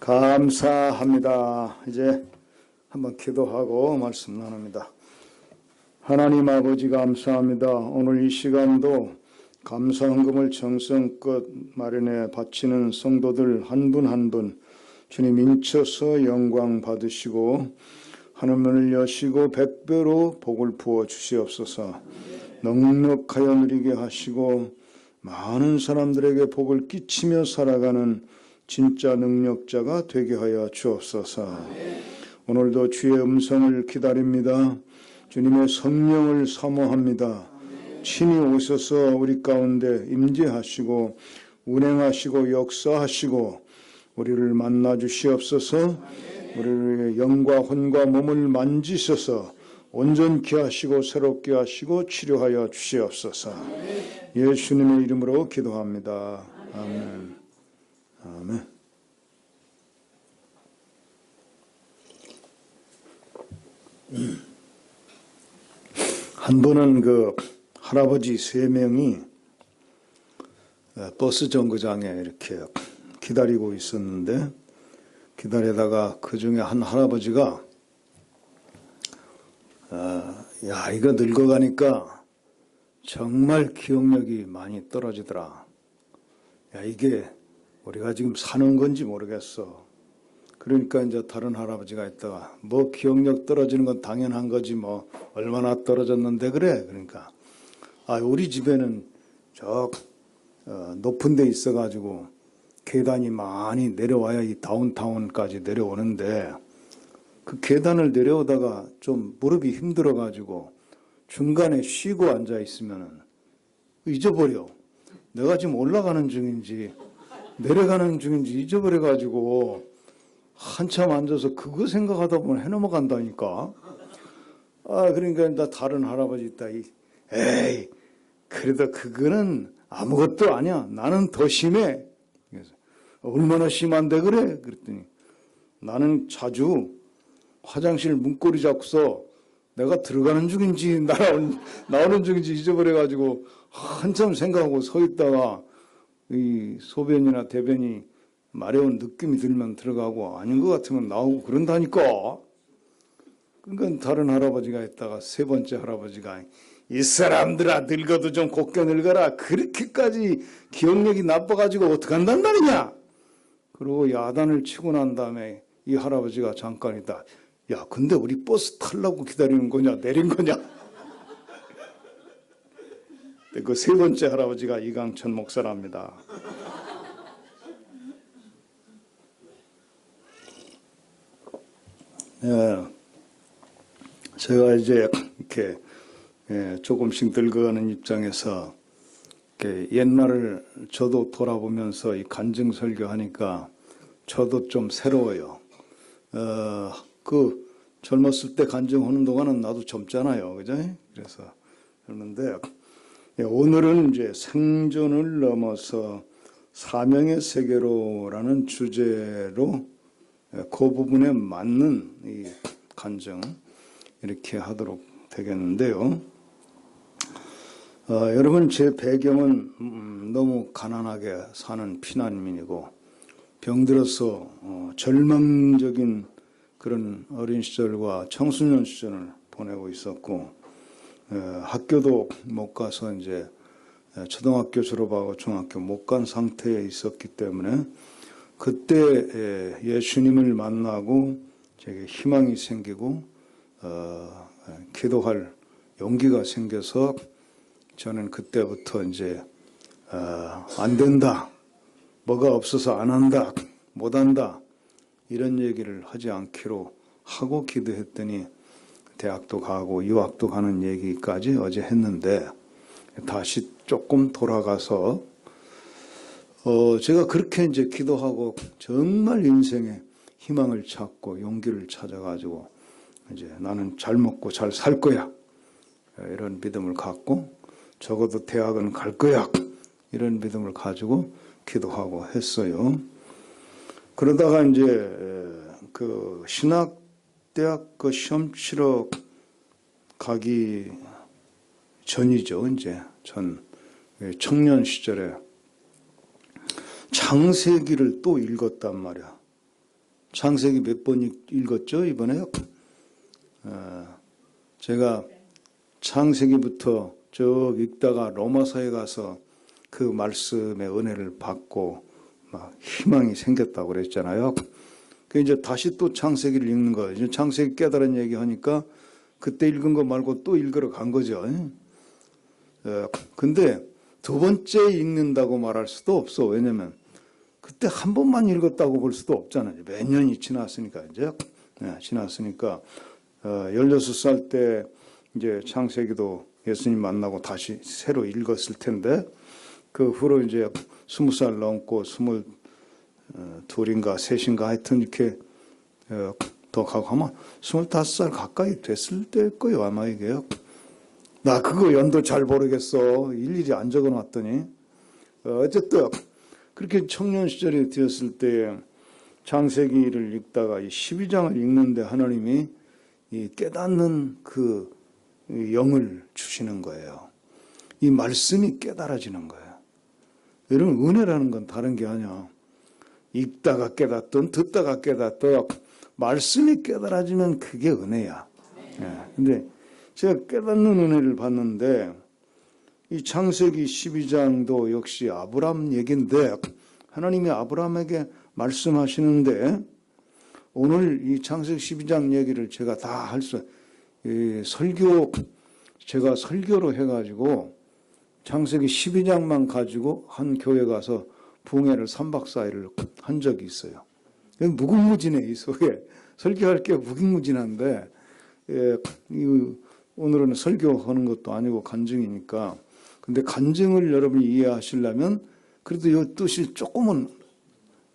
감사합니다. 이제 한번 기도하고 말씀 나눕니다. 하나님 아버지 감사합니다. 오늘 이 시간도 감사 헌금을 정성껏 마련해 바치는 성도들 한 분 한 분 주님 인쳐서 영광 받으시고 하늘문을 여시고 백배로 복을 부어 주시옵소서. 넉넉하여 누리게 하시고 많은 사람들에게 복을 끼치며 살아가는 진짜 능력자가 되게 하여 주옵소서. 오늘도 주의 음성을 기다립니다. 주님의 성령을 사모합니다. 친히 오셔서 우리 가운데 임재하시고 운행하시고 역사하시고 우리를 만나 주시옵소서. 우리의 영과 혼과 몸을 만지셔서 온전케 하시고 새롭게 하시고 치료하여 주시옵소서. 예수님의 이름으로 기도합니다. 아멘. 아멘. 한 번은 할아버지 3명이 버스 정거장에 이렇게 기다리고 있었는데 기다리다가 그 중에 한 할아버지가 야, 이거 늙어가니까 정말 기억력이 많이 떨어지더라. 야, 이게 우리가 지금 사는 건지 모르겠어. 그러니까 이제 다른 할아버지가 있다가 뭐 기억력 떨어지는 건 당연한 거지 뭐 얼마나 떨어졌는데 그래. 그러니까 우리 집에는 저 높은 데 있어가지고 계단이 많이 내려와야 이 다운타운까지 내려오는데 그 계단을 내려오다가 좀 무릎이 힘들어가지고 중간에 쉬고 앉아 있으면은 잊어버려. 내가 지금 올라가는 중인지 내려가는 중인지 잊어버려가지고 한참 앉아서 그거 생각하다 보면 해넘어간다니까. 그러니까 나 다른 할아버지 있다. 에이, 그래도 그거는 아무것도 아니야. 나는 더 심해. 그래서 얼마나 심한데 그래? 그랬더니 나는 자주 화장실 문고리 잡고서 내가 들어가는 중인지 나오는 중인지 잊어버려가지고 한참 생각하고 서 있다가 이 소변이나 대변이 마려운 느낌이 들면 들어가고 아닌 것 같으면 나오고 그런다니까. 그러니까 다른 할아버지가 있다가 3번째 할아버지가 이 사람들아 늙어도 좀 곱게 늙어라. 그렇게까지 기억력이 나빠가지고 어떡한단 말이냐. 그리고 야단을 치고 난 다음에 이 할아버지가 잠깐 있다. 야, 근데 우리 버스 타려고 기다리는 거냐 내린 거냐. 그 3번째 할아버지가 이강천 목사랍니다. 제가 이제 이렇게 조금씩 늙어가는 입장에서 이렇게 옛날을 저도 돌아보면서 이 간증 설교하니까 저도 좀 새로워요. 젊었을 때 간증하는 동안은 나도 젊잖아요, 그죠? 그래서 그러는데 오늘은 이제 생존을 넘어서 사명의 세계로라는 주제로 그 부분에 맞는 이 간증 이렇게 하도록 되겠는데요. 여러분 제 배경은 너무 가난하게 사는 피난민이고 병들어서 절망적인 그런 어린 시절과 청소년 시절을 보내고 있었고 학교도 못 가서 이제 초등학교 졸업하고 중학교 못 간 상태에 있었기 때문에 그때 예수님을 만나고 제게 희망이 생기고 기도할 용기가 생겨서 저는 그때부터 이제 안 된다, 뭐가 없어서 안 한다, 못 한다 이런 얘기를 하지 않기로 하고 기도했더니 대학도 가고 유학도 가는 얘기까지 어제 했는데 다시 조금 돌아가서 제가 그렇게 이제 기도하고 정말 인생에 희망을 찾고 용기를 찾아가지고 이제 나는 잘 먹고 잘 살 거야 이런 믿음을 갖고 적어도 대학은 갈 거야 이런 믿음을 가지고 기도하고 했어요. 그러다가 이제 그 신학대학 그 시험 치러 가기 전이죠. 이제 전 청년 시절에 창세기를 또 읽었단 말이야. 창세기 몇 번 읽었죠, 이번에? 제가 창세기부터 쭉 읽다가 로마서에 가서 그 말씀의 은혜를 받고 막 희망이 생겼다고 그랬잖아요. 그 이제 다시 또 창세기를 읽는 거예요. 이제 창세기 깨달은 얘기 하니까 그때 읽은 거 말고 또 읽으러 간 거죠. 근데 두 번째 읽는다고 말할 수도 없어. 왜냐면 그때 한 번만 읽었다고 볼 수도 없잖아요. 몇 년이 지났으니까 이제 지났으니까 16살 때 이제 창세기도 예수님 만나고 다시 새로 읽었을 텐데 그 후로 이제 20살 넘고 22인가 3인가 하여튼 이렇게 더 가고 하면 25살 가까이 됐을 때일 거예요. 아마 이게요. 나 그거 연도 잘 모르겠어. 일일이 안 적어놨더니 어쨌든 그렇게 청년 시절이 되었을 때 창세기를 읽다가 이 12장을 읽는데 하나님이 이 깨닫는 그 영을 주시는 거예요. 이 말씀이 깨달아지는 거예요. 여러분 은혜라는 건 다른 게 아니야. 읽다가 깨닫든 듣다가 깨닫든 말씀이 깨달아지면 그게 은혜야. 근데 제가 깨닫는 은혜를 받는데 이 창세기 12장도 역시 아브람 얘기인데 하나님이 아브람에게 말씀하시는데 오늘 이 창세기 12장 얘기를 제가 다 제가 설교로 해가지고 창세기 12장만 가지고 한 교회 가서 붕해를 3박 4일을 한 적이 있어요. 무궁무진해, 이 속에. 설교할 게 무궁무진한데, 오늘은 설교하는 것도 아니고 간증이니까. 근데 간증을 여러분이 이해하시려면 그래도 이 뜻이 조금은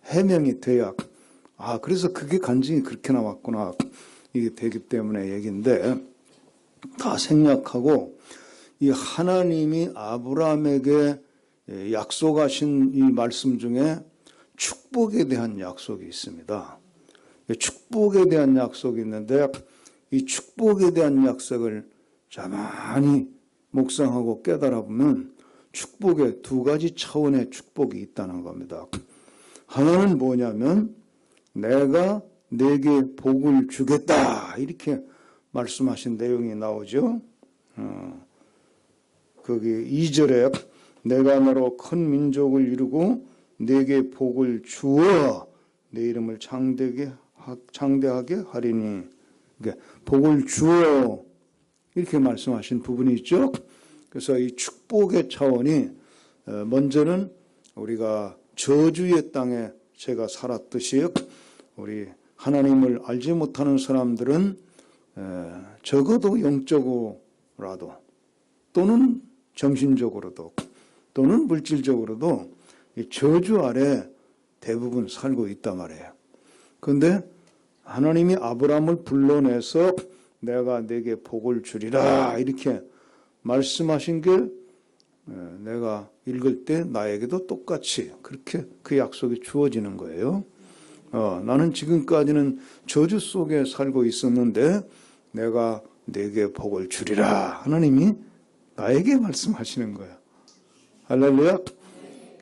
해명이 돼야, 그래서 그게 간증이 그렇게 나왔구나. 이게 되기 때문에 얘기인데, 다 생략하고, 이 하나님이 아브라함에게 약속하신 이 말씀 중에 축복에 대한 약속이 있습니다. 축복에 대한 약속이 있는데 이 축복에 대한 약속을 자만히 묵상하고 깨달아 보면 축복에 두 가지 차원의 축복이 있다는 겁니다. 하나는 뭐냐면 내가 네게 복을 주겠다 이렇게 말씀하신 내용이 나오죠. 거기 2절에 내가 너로 큰 민족을 이루고 네게 복을 주어 내 이름을 장대하게 하리니 그러니까 복을 주어 이렇게 말씀하신 부분이 있죠. 그래서 이 축복의 차원이 먼저는 우리가 저주의 땅에 제가 살았듯이 우리 하나님을 알지 못하는 사람들은 적어도 영적으로라도 또는 정신적으로도 또는 물질적으로도 이 저주 아래 대부분 살고 있단 말이에요. 그런데 하나님이 아브라함을 불러내서 내가 네게 복을 주리라 이렇게 말씀하신 게 내가 읽을 때 나에게도 똑같이 그렇게 그 약속이 주어지는 거예요. 나는 지금까지는 저주 속에 살고 있었는데 내가 네게 복을 주리라 하나님이 나에게 말씀하시는 거야. 할렐루야.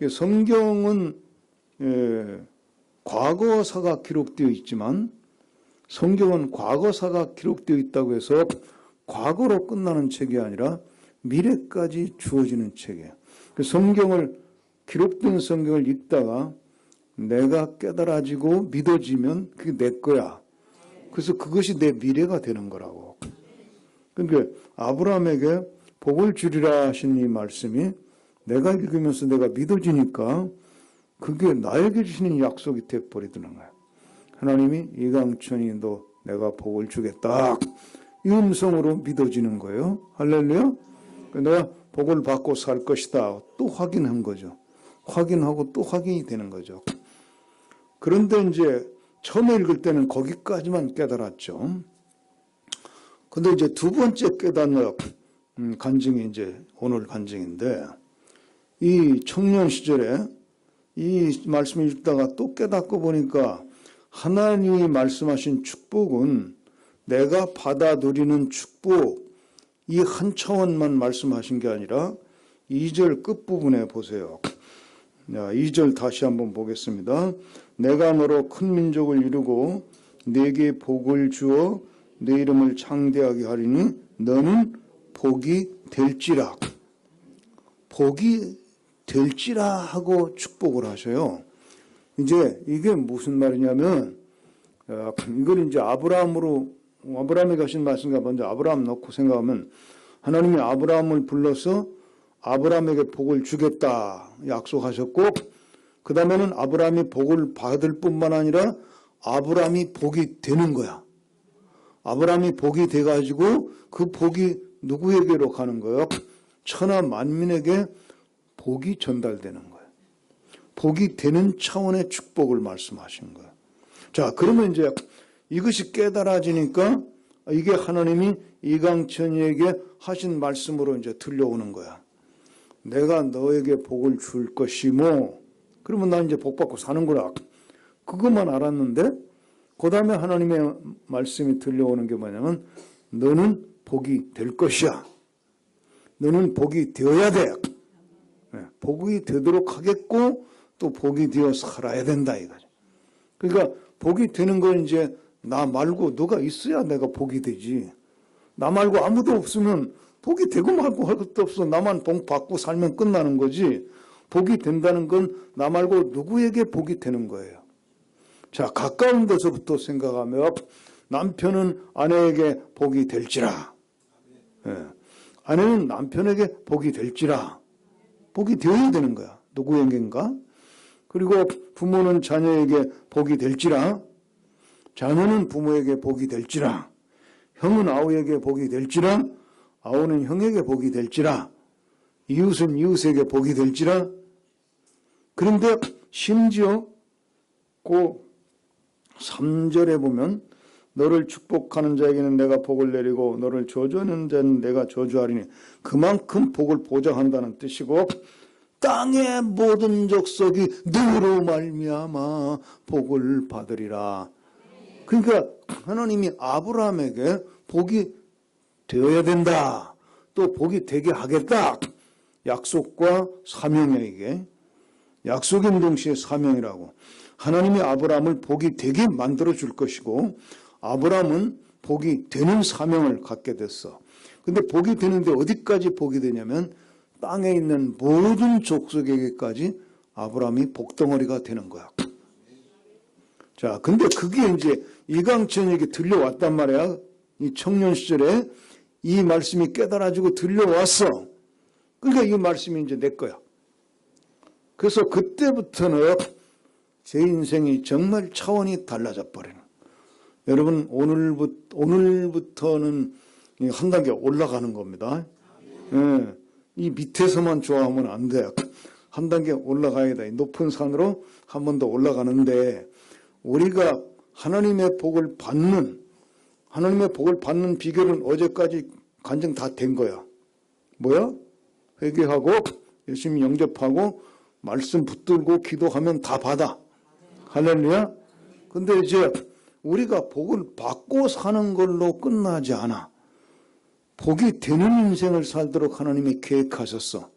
성경은 과거사가 기록되어 있지만 성경은 과거사가 기록되어 있다고 해서 과거로 끝나는 책이 아니라 미래까지 주어지는 책이에요. 기록된 성경을 읽다가 내가 깨달아지고 믿어지면 그게 내 거야. 그래서 그것이 내 미래가 되는 거라고. 그러니까 아브라함에게 복을 주리라 하신 이 말씀이 내가 읽으면서 내가 믿어지니까 그게 나에게 주시는 약속이 되어버리더는 거야. 하나님이 이강천이 너 내가 복을 주겠다. 이 음성으로 믿어지는 거예요. 할렐루야. 내가 복을 받고 살 것이다. 또 확인한 거죠. 확인하고 또 확인이 되는 거죠. 그런데 이제 처음에 읽을 때는 거기까지만 깨달았죠. 근데 이제 두 번째 깨닫는 간증이 이제 오늘 간증인데 이 청년 시절에 이 말씀을 읽다가 또 깨닫고 보니까 하나님이 말씀하신 축복은 내가 받아 누리는 축복 이 한 차원만 말씀하신 게 아니라 2절 끝부분에 보세요. 자, 2절 다시 한번 보겠습니다. 내가 너로 큰 민족을 이루고 네게 복을 주어 내 이름을 창대하게 하리니 너는 복이 될지라. 복이 될지라 하고 축복을 하셔요. 이제 이게 무슨 말이냐면 이걸 이제 아브라함에게 하신 말씀과 먼저 아브라함 넣고 생각하면 하나님이 아브라함을 불러서 아브라함에게 복을 주겠다 약속하셨고 그 다음에는 아브라함이 복을 받을 뿐만 아니라 아브라함이 복이 되는 거야. 아브라함이 복이 돼가지고 그 복이 누구에게로 가는 거예요? 천하 만민에게 복이 전달되는 거예요. 복이 되는 차원의 축복을 말씀하신 거예요. 자, 그러면 이제 이것이 깨달아지니까 이게 하나님이 이강천이에게 하신 말씀으로 이제 들려오는 거야. 내가 너에게 복을 줄 것이모. 그러면 나 이제 복 받고 사는 거라. 그것만 알았는데 그 다음에 하나님의 말씀이 들려오는 게 뭐냐면 너는 복이 될 것이야. 너는 복이 되어야 돼. 복이 되도록 하겠고 또 복이 되어 살아야 된다 이거죠. 그러니까 복이 되는 건 이제 나 말고 누가 있어야 내가 복이 되지. 나 말고 아무도 없으면 복이 되고 말고 할 것도 없어. 나만 복 받고 살면 끝나는 거지. 복이 된다는 건 나 말고 누구에게 복이 되는 거예요. 자, 가까운 데서부터 생각하면 남편은 아내에게 복이 될지라. 아내는 남편에게 복이 될지라. 복이 되어야 되는 거야. 누구에게인가? 그리고 부모는 자녀에게 복이 될지라. 자녀는 부모에게 복이 될지라. 형은 아우에게 복이 될지라. 아우는 형에게 복이 될지라. 이웃은 이웃에게 복이 될지라. 그런데 심지어 그 3절에 보면 너를 축복하는 자에게는 내가 복을 내리고 너를 저주하는 자는 내가 저주하리니 그만큼 복을 보장한다는 뜻이고 땅의 모든 족속이 너로 말미암아 복을 받으리라. 그러니까 하나님이 아브라함에게 복이 되어야 된다. 또 복이 되게 하겠다. 약속과 사명이야 이게. 약속인 동시에 사명이라고. 하나님이 아브라함을 복이 되게 만들어 줄 것이고 아브라함은 복이 되는 사명을 갖게 됐어. 근데 복이 되는데 어디까지 복이 되냐면 땅에 있는 모든 족속에게까지 아브라함이 복덩어리가 되는 거야. 자, 근데 그게 이제 이강천에게 들려왔단 말이야. 이 청년 시절에 이 말씀이 깨달아지고 들려왔어. 그러니까 이 말씀이 이제 내 거야. 그래서 그때부터는 제 인생이 정말 차원이 달라져 버리는. 여러분 오늘부터는 한 단계 올라가는 겁니다. 예, 이 밑에서만 좋아하면 안 돼. 한 단계 올라가야 돼. 높은 산으로 한 번 더 올라가는데 우리가 하나님의 복을 받는 비결은 어제까지 간증 다 된 거야. 뭐야? 회개하고 열심히 영접하고 말씀 붙들고 기도하면 다 받아. 할렐루야. 근데 이제 우리가 복을 받고 사는 걸로 끝나지 않아. 복이 되는 인생을 살도록 하나님이 계획하셨어.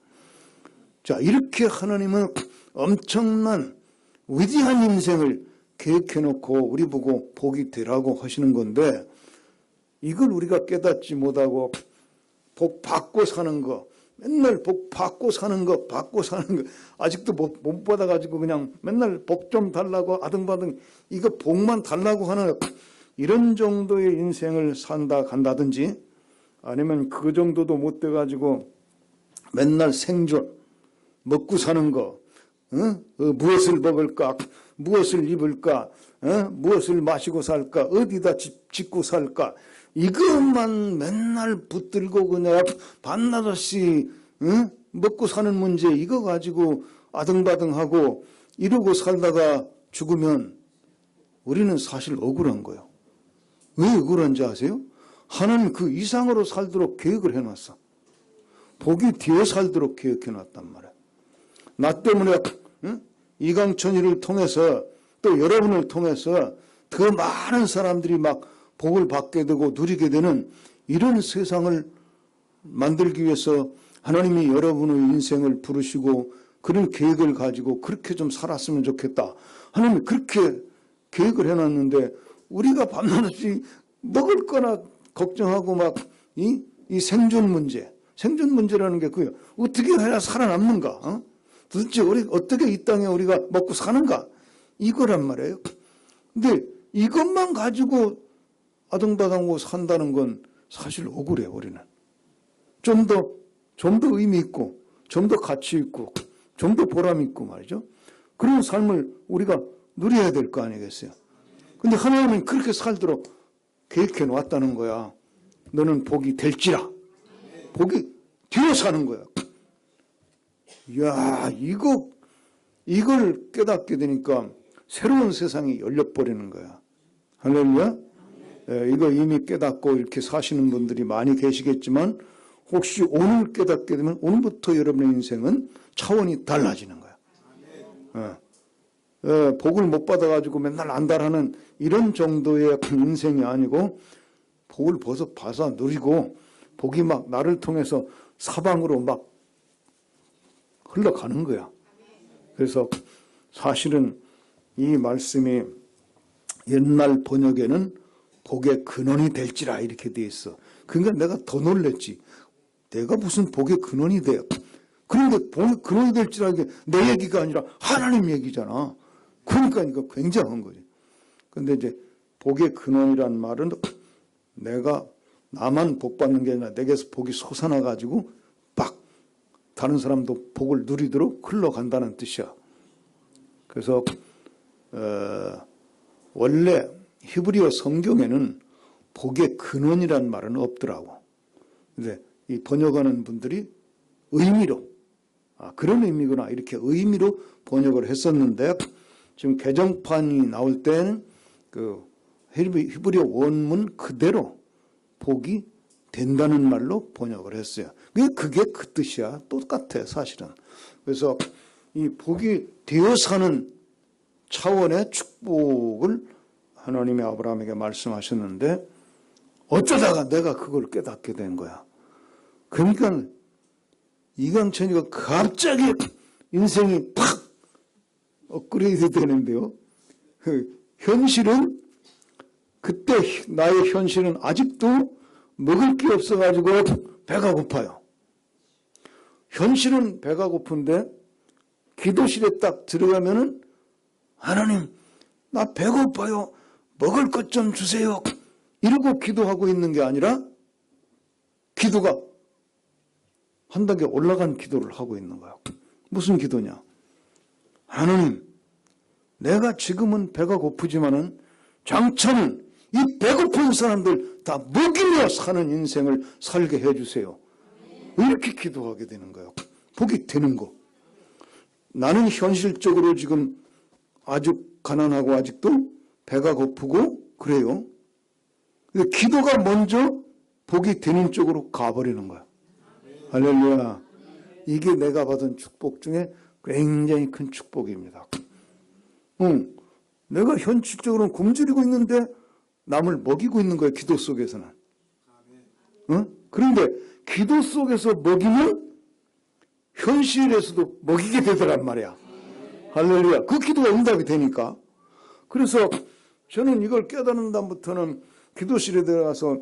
자, 이렇게 하나님은 엄청난 위대한 인생을 계획해놓고 우리 보고 복이 되라고 하시는 건데 이걸 우리가 깨닫지 못하고 복 받고 사는 거, 맨날 복 받고 사는 거, 아직도 못 받아가지고 그냥 맨날 복 좀 달라고 아등바등 이거 복만 달라고 하는 이런 정도의 인생을 간다든지 아니면 그 정도도 못 돼가지고 맨날 생존, 먹고 사는 거, 무엇을 먹을까, 무엇을 입을까, 무엇을 마시고 살까, 어디다 짓고 살까, 이것만 맨날 붙들고 그냥 밤낮없이 먹고 사는 문제 이거 가지고 아등바등하고 이러고 살다가 죽으면 우리는 사실 억울한 거예요. 왜 억울한지 아세요? 하나님 그 이상으로 살도록 계획을 해놨어. 복이 되어 살도록 계획해놨단 말이야. 나 때문에 이강천이를 통해서 또 여러분을 통해서 더 많은 사람들이 막 복을 받게 되고 누리게 되는 이런 세상을 만들기 위해서 하나님이 여러분의 인생을 부르시고 그런 계획을 가지고 그렇게 좀 살았으면 좋겠다. 하나님이 그렇게 계획을 해놨는데 우리가 밤낮없이 먹을 거나 걱정하고 막 이 생존 문제라는 게 그거예요. 어떻게 해야 살아남는가? 도대체 우리 어떻게 이 땅에 우리가 먹고 사는가? 이거란 말이에요. 근데 이것만 가지고 아등바등하고 산다는 건 사실 억울해요, 우리는. 좀 더 의미 있고, 좀 더 가치 있고, 좀 더 보람 있고 말이죠. 그런 삶을 우리가 누려야 될 거 아니겠어요? 근데 하나님은 그렇게 살도록 계획해 놓았다는 거야. 너는 복이 될지라. 복이 되어 사는 거야. 이야, 이걸 깨닫게 되니까 새로운 세상이 열려버리는 거야. 할렐루야? 이거 이미 깨닫고 이렇게 사시는 분들이 많이 계시겠지만 혹시 오늘 깨닫게 되면 오늘부터 여러분의 인생은 차원이 달라지는 거야. 복을 못 받아가지고 맨날 안달하는 이런 정도의 인생이 아니고 복을 봐서 누리고 복이 막 나를 통해서 사방으로 막 흘러가는 거야. 그래서 사실은 이 말씀이 옛날 번역에는 복의 근원이 될지라 이렇게 돼 있어. 그러니까 내가 더 놀랬지. 내가 무슨 복의 근원이 돼요. 그런데 복의 근원이 될지라 이게 내 얘기가 아니라 하나님 얘기잖아. 그러니까 이거 굉장한 거지. 근데 이제 복의 근원이란 말은 내가 나만 복 받는 게 아니라 내게서 복이 솟아나가지고 막 다른 사람도 복을 누리도록 흘러간다는 뜻이야. 그래서 원래 히브리어 성경에는 복의 근원이란 말은 없더라고. 근데 이 번역하는 분들이 의미로 그런 의미구나 이렇게 의미로 번역을 했었는데 지금 개정판이 나올 때는 그 히브리어 원문 그대로 복이 된다는 말로 번역을 했어요. 그게 그 뜻이야. 똑같아 사실은. 그래서 이 복이 되어 사는 차원의 축복을 하나님이 아브라함에게 말씀하셨는데 어쩌다가 내가 그걸 깨닫게 된 거야. 그러니까 이강천이가 갑자기 인생이 팍 업그레이드 되는데요. 현실은 그때 나의 현실은 아직도 먹을 게 없어가지고 배가 고파요. 현실은 배가 고픈데 기도실에 딱 들어가면은 하나님 나 배고파요. 먹을 것 좀 주세요. 이러고 기도하고 있는 게 아니라 기도가 한 단계 올라간 기도를 하고 있는 거야. 무슨 기도냐? 하나님 내가 지금은 배가 고프지만은 장차는 이 배고픈 사람들 다 먹이며 사는 인생을 살게 해주세요. 이렇게 기도하게 되는 거예요. 복이 되는 거. 나는 현실적으로 지금 아주 가난하고 아직도 배가 고프고 그래요. 근데 기도가 먼저 복이 되는 쪽으로 가버리는 거야. 할렐루야. 이게 내가 받은 축복 중에 굉장히 큰 축복입니다. 내가 현실적으로는 굶주리고 있는데 남을 먹이고 있는 거예요. 기도 속에서는. 그런데 기도 속에서 먹이면 현실에서도 먹이게 되더란 말이야. 할렐루야. 그 기도가 응답이 되니까. 그래서 저는 이걸 깨닫는 다음부터는 기도실에 들어가서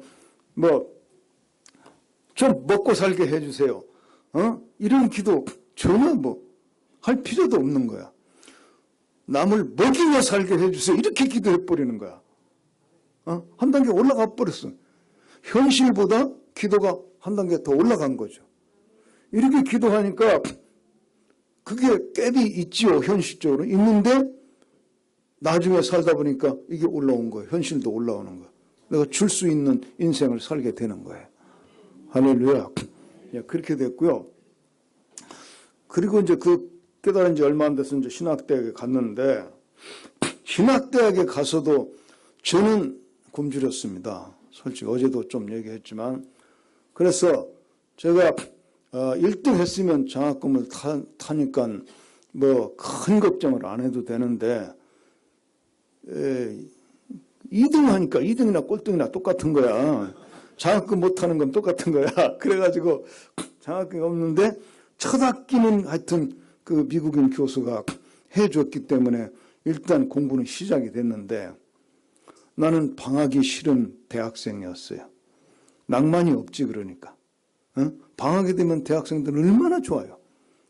좀 먹고 살게 해주세요. 이런 기도 전혀 할 필요도 없는 거야. 남을 먹이며 살게 해주세요. 이렇게 기도해버리는 거야. 한 단계 올라가 버렸어. 현실보다 기도가 한 단계 더 올라간 거죠. 이렇게 기도하니까 그게 갭이 있지요. 현실적으로 있는데 나중에 살다 보니까 이게 올라온 거예요. 현실도 올라오는 거예요. 내가 줄 수 있는 인생을 살게 되는 거예요. 할렐루야. 그렇게 됐고요. 그리고 이제 그 깨달은 지 얼마 안 돼서 이제 신학대학에 갔는데 신학대학에 가서도 저는 굶주렸습니다. 솔직히 어제도 좀 얘기했지만 그래서 제가 1등 했으면 장학금을 타니까 큰 걱정을 안 해도 되는데 2등 하니까 2등이나 꼴등이나 똑같은 거야. 장학금 못 타는 건 똑같은 거야. 그래가지고 장학금이 없는데 첫 학기는 하여튼 그 미국인 교수가 해줬기 때문에 일단 공부는 시작이 됐는데 나는 방학이 싫은 대학생이었어요. 낭만이 없지 그러니까. 어? 방학이 되면 대학생들은 얼마나 좋아요.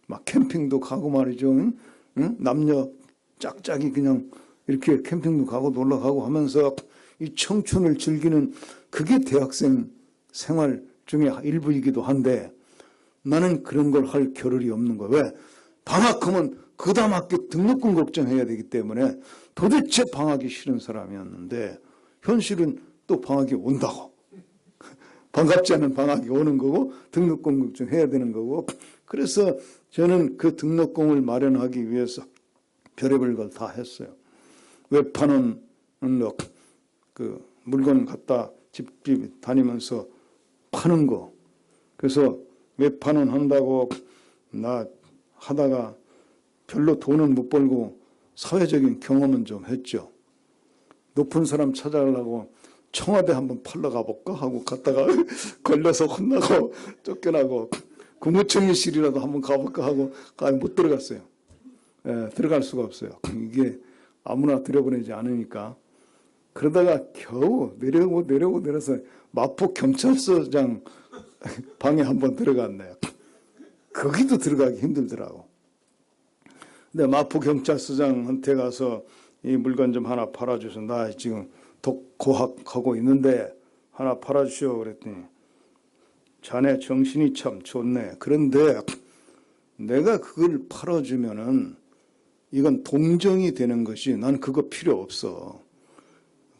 막 캠핑도 가고 말이죠. 응? 남녀 짝짝이 그냥 이렇게 캠핑도 가고 놀러 가고 하면서 이 청춘을 즐기는 그게 대학생 생활 중에 일부이기도 한데 나는 그런 걸 할 겨를이 없는 거예요. 왜? 방학하면 그다음학교 등록금 걱정해야 되기 때문에 도대체 방학이 싫은 사람이었는데 현실은 또 방학이 온다고. 반갑지 않은 방학이 오는 거고 등록금 걱정해야 되는 거고 그래서 저는 그 등록금을 마련하기 위해서 별의별 걸 다 했어요. 웹판원 그 물건 갖다 집집 다니면서 파는 거. 그래서 웹판원 한다고 나 하다가 별로 돈은 못 벌고 사회적인 경험은 좀 했죠. 높은 사람 찾아가려고 청와대 한번 팔러 가볼까 하고 갔다가 걸려서 혼나고 쫓겨나고 국무총리실이라도 한번 가볼까 하고 못 들어갔어요. 예, 들어갈 수가 없어요. 이게 아무나 들여보내지 않으니까. 그러다가 겨우 내려서 마포 경찰서장 방에 한번 들어갔네요. 거기도 들어가기 힘들더라고. 근데 마포 경찰서장한테 가서 이 물건 좀 하나 팔아주셔서 나 지금 독고학하고 있는데 하나 팔아주시오 그랬더니 자네 정신이 참 좋네. 그런데 내가 그걸 팔아주면은 이건 동정이 되는 것이 난 그거 필요 없어.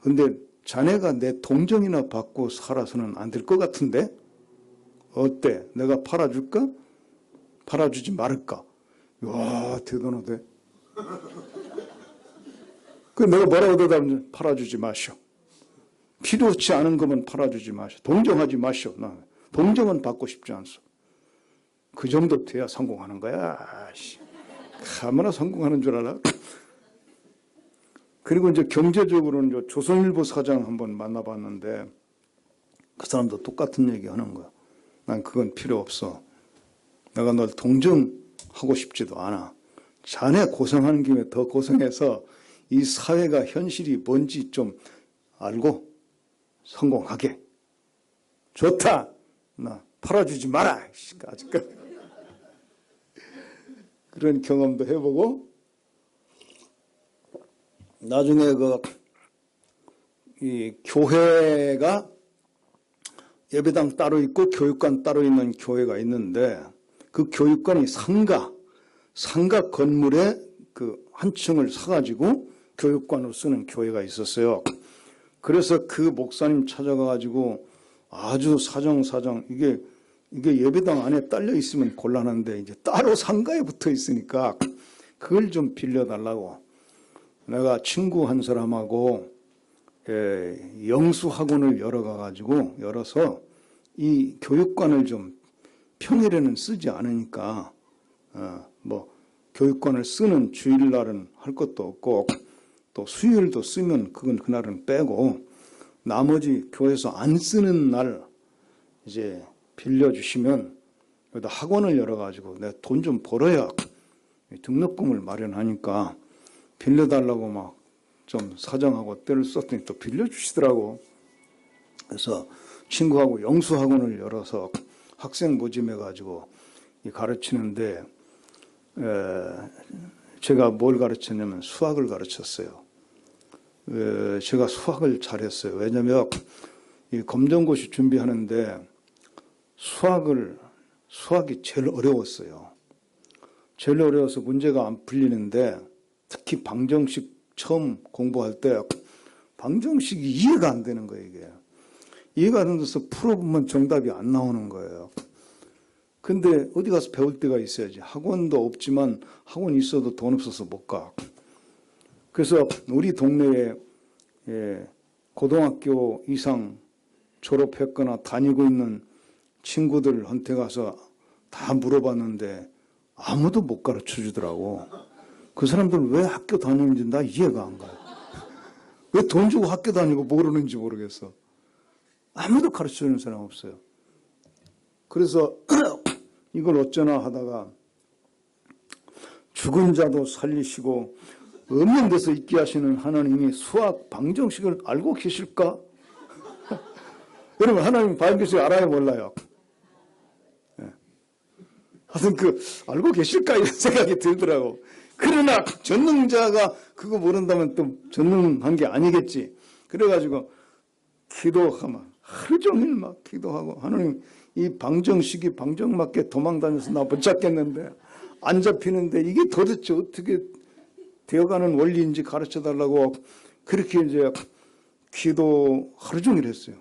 근데 자네가 내 동정이나 받고 살아서는 안 될 것 같은데? 어때? 내가 팔아줄까? 팔아주지 말을까? 와, 대단하대. 그 내가 뭐라고 대답하면 팔아주지 마시오. 필요치 않은 거면 팔아주지 마시오. 동정하지 마시오. 나 동정은 받고 싶지 않소. 그 정도 돼야 성공하는 거야. 아씨, 얼마나 성공하는 줄 알아? 그리고 이제 경제적으로는 조선일보 사장 한번 만나봤는데 그 사람도 똑같은 얘기 하는 거야. 난 그건 필요 없어. 내가 널 동정하고 싶지도 않아. 자네 고생하는 김에 더 고생해서 이 사회가 현실이 뭔지 좀 알고 성공하게. 좋다. 나 팔아주지 마라. 아직까지. 그런 경험도 해보고 나중에 이 교회가 예배당 따로 있고 교육관 따로 있는 교회가 있는데 그 교육관이 상가 건물에 그 한 층을 사가지고 교육관으로 쓰는 교회가 있었어요. 그래서 그 목사님 찾아가가지고 아주 사정 이게 예배당 안에 딸려 있으면 곤란한데 이제 따로 상가에 붙어 있으니까 그걸 좀 빌려달라고. 내가 친구 한 사람하고 영수학원을 열어서 이 교육관을 좀 평일에는 쓰지 않으니까 교육관을 쓰는 주일날은 할 것도 없고 또 수요일도 쓰면 그날은 빼고 나머지 교회에서 안 쓰는 날 이제 빌려주시면 여기다 학원을 열어가지고 내가 돈 좀 벌어야 등록금을 마련하니까 빌려달라고 막 좀 사정하고 때를 썼더니 또 빌려주시더라고. 그래서 친구하고 영수학원을 열어서 학생 모집해가지고 가르치는데 제가 뭘 가르쳤냐면 수학을 가르쳤어요. 제가 수학을 잘했어요. 왜냐하면 이 검정고시 준비하는데 수학이 제일 어려웠어요. 제일 어려워서 문제가 안 풀리는데 특히 방정식 처음 공부할 때 방정식이 이해가 안 되는 거예요. 이게 이해가 안 돼서 풀어보면 정답이 안 나오는 거예요. 근데 어디 가서 배울 데가 있어야지. 학원도 없지만 학원 있어도 돈 없어서 못 가. 그래서 우리 동네에 고등학교 이상 졸업했거나 다니고 있는 친구들한테 가서 다 물어봤는데 아무도 못 가르쳐 주더라고. 그 사람들은 왜 학교 다니는지 나 이해가 안 가요. 왜 돈 주고 학교 다니고 모르는지 모르겠어. 아무도 가르쳐 주는 사람 없어요. 그래서 이걸 어쩌나 하다가 죽은 자도 살리시고 없는 데서 있게 하시는 하나님이 수학 방정식을 알고 계실까? 여러분, 하나님 방정식 알아요, 몰라요? 하여튼 알고 계실까? 이런 생각이 들더라고. 그러나 전능자가 그거 모른다면 또 전능한 게 아니겠지. 그래가지고 기도하면 하루 종일 막 기도하고, 하나님 이 방정식이 방정맞게 도망다녀서 나 붙잡겠는데 안 잡히는데 이게 도대체 어떻게 되어가는 원리인지 가르쳐달라고 그렇게 이제 기도 하루 종일 했어요.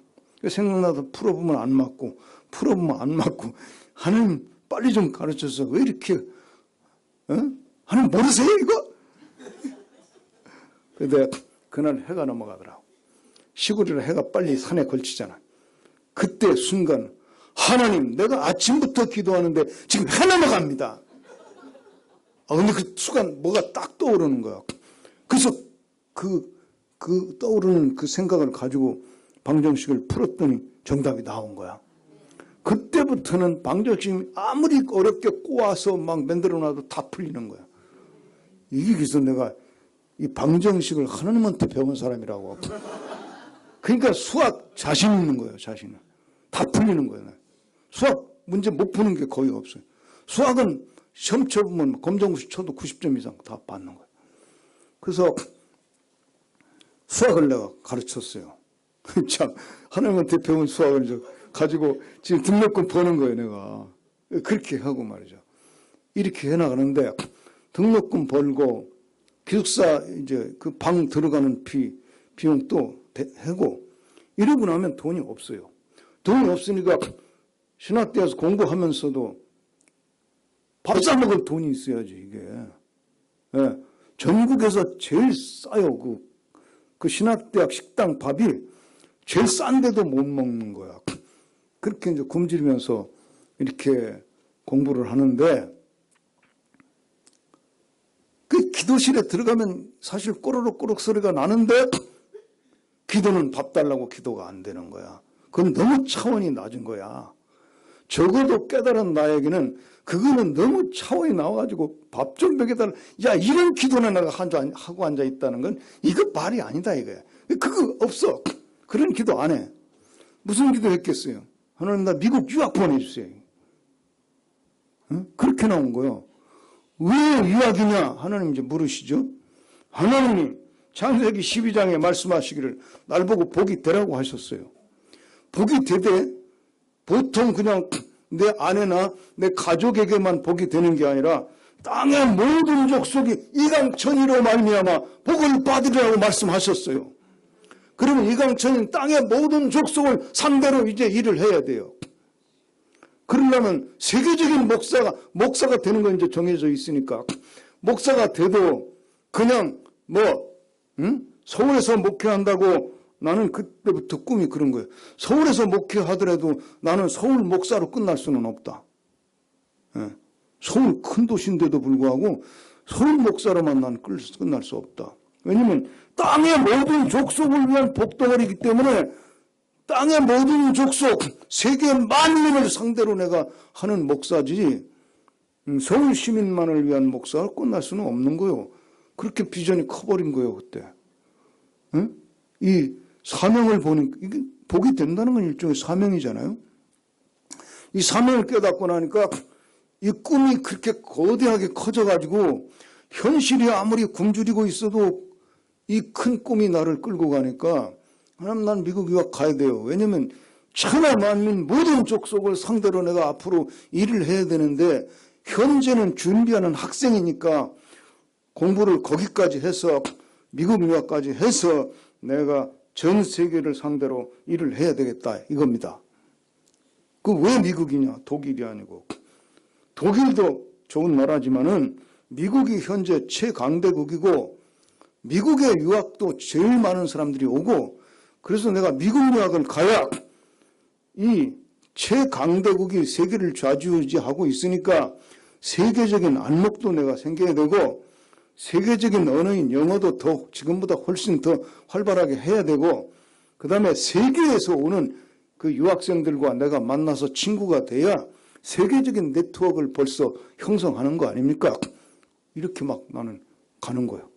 생각나도 풀어보면 안 맞고 풀어보면 안 맞고, 하나님 빨리 좀 가르쳐서 왜 이렇게 하나님 모르세요 이거? 근데 그날 해가 넘어가더라고. 시골이라 해가 빨리 산에 걸치잖아. 그때 순간 하나님, 내가 아침부터 기도하는데 지금 해 넘어갑니다. 근데 그 순간 뭐가 딱 떠오르는 거야. 그래서 그 떠오르는 그 생각을 가지고 방정식을 풀었더니 정답이 나온 거야. 그때부터는 방정식이 아무리 어렵게 꼬아서 막 만들어놔도 다 풀리는 거야. 이게 그래서 내가 이 방정식을 하나님한테 배운 사람이라고. 그러니까 수학 자신 있는 거예요, 자신은. 다 풀리는 거예요. 수학 문제 못 푸는 게 거의 없어요. 수학은 시험 쳐보면 검정고시 쳐도 90점 이상 다 받는 거예요. 그래서 수학을 내가 가르쳤어요. 참, 하나님한테 배운 수학을 가지고 지금 등록금 버는 거예요, 내가. 그렇게 하고 말이죠. 이렇게 해나가는데 등록금 벌고 기숙사 이제 그 방 들어가는 비용 또 하고 이러고 나면 돈이 없어요. 돈이 없으니까 신학대에서 공부하면서도 밥 사 먹을 돈이 있어야지, 이게. 예, 전국에서 제일 싸요. 그 신학대학 식당 밥이 제일 싼데도 못 먹는 거야. 그렇게 이제 굶주리면서 이렇게 공부를 하는데, 그 기도실에 들어가면 사실 꼬르륵꼬르륵 소리가 나는데 기도는 밥 달라고 기도가 안 되는 거야. 그건 너무 차원이 낮은 거야. 적어도 깨달은 나에게는 그거는 너무 차원이 나와가지고 밥 좀 먹여달라. 야, 이런 기도는 내가 하고 앉아있다는 건 이거 말이 아니다 이거야. 그거 없어. 그런 기도 안 해. 무슨 기도 했겠어요? 하나님, 나 미국 유학 보내주세요. 응? 그렇게 나온 거예요. 왜 유학이냐? 하나님 이제 물으시죠. 하나님이 창세기 12장에 말씀하시기를 날 보고 복이 되라고 하셨어요. 복이 되되 보통 그냥 내 아내나 내 가족에게만 복이 되는 게 아니라 땅의 모든 족속이 이강천이로 말미암아 복을 받으리라고 말씀하셨어요. 그러면 이강천은 땅의 모든 족속을 상대로 이제 일을 해야 돼요. 그러려면 세계적인 목사가 되는 건 이제 정해져 있으니까, 목사가 돼도 그냥 서울에서 목회한다고, 나는 그때부터 꿈이 그런 거예요. 서울에서 목회하더라도 나는 서울 목사로 끝날 수는 없다. 예. 서울 큰 도시인데도 불구하고 서울 목사로만 난 끝날 수 없다. 왜냐면 땅의 모든 족속을 위한 복덩어리이기 때문에 땅의 모든 족속, 세계 만민을 상대로 내가 하는 목사지 서울 시민만을 위한 목사로 끝날 수는 없는 거예요. 그렇게 비전이 커버린 거예요, 그때. 응? 이 사명을 보는, 이게 복이 된다는 건 일종의 사명이잖아요. 이 사명을 깨닫고 나니까 이 꿈이 그렇게 거대하게 커져가지고 현실이 아무리 굶주리고 있어도 이 큰 꿈이 나를 끌고 가니까 하나님, 난 미국 유학 가야 돼요. 왜냐면 천하 만민 모든 족속을 상대로 내가 앞으로 일을 해야 되는데 현재는 준비하는 학생이니까 공부를 거기까지 해서 미국 유학까지 해서 내가 전 세계를 상대로 일을 해야 되겠다 이겁니다. 그 왜 미국이냐? 독일이 아니고. 독일도 좋은 나라지만은 미국이 현재 최강대국이고 미국의 유학도 제일 많은 사람들이 오고, 그래서 내가 미국 유학을 가야 이 최강대국이 세계를 좌지우지하고 있으니까 세계적인 안목도 내가 생겨야 되고 세계적인 언어인 영어도 더 지금보다 훨씬 더 활발하게 해야 되고, 그 다음에 세계에서 오는 그 유학생들과 내가 만나서 친구가 돼야 세계적인 네트워크를 벌써 형성하는 거 아닙니까? 이렇게 막 나는 가는 거예요.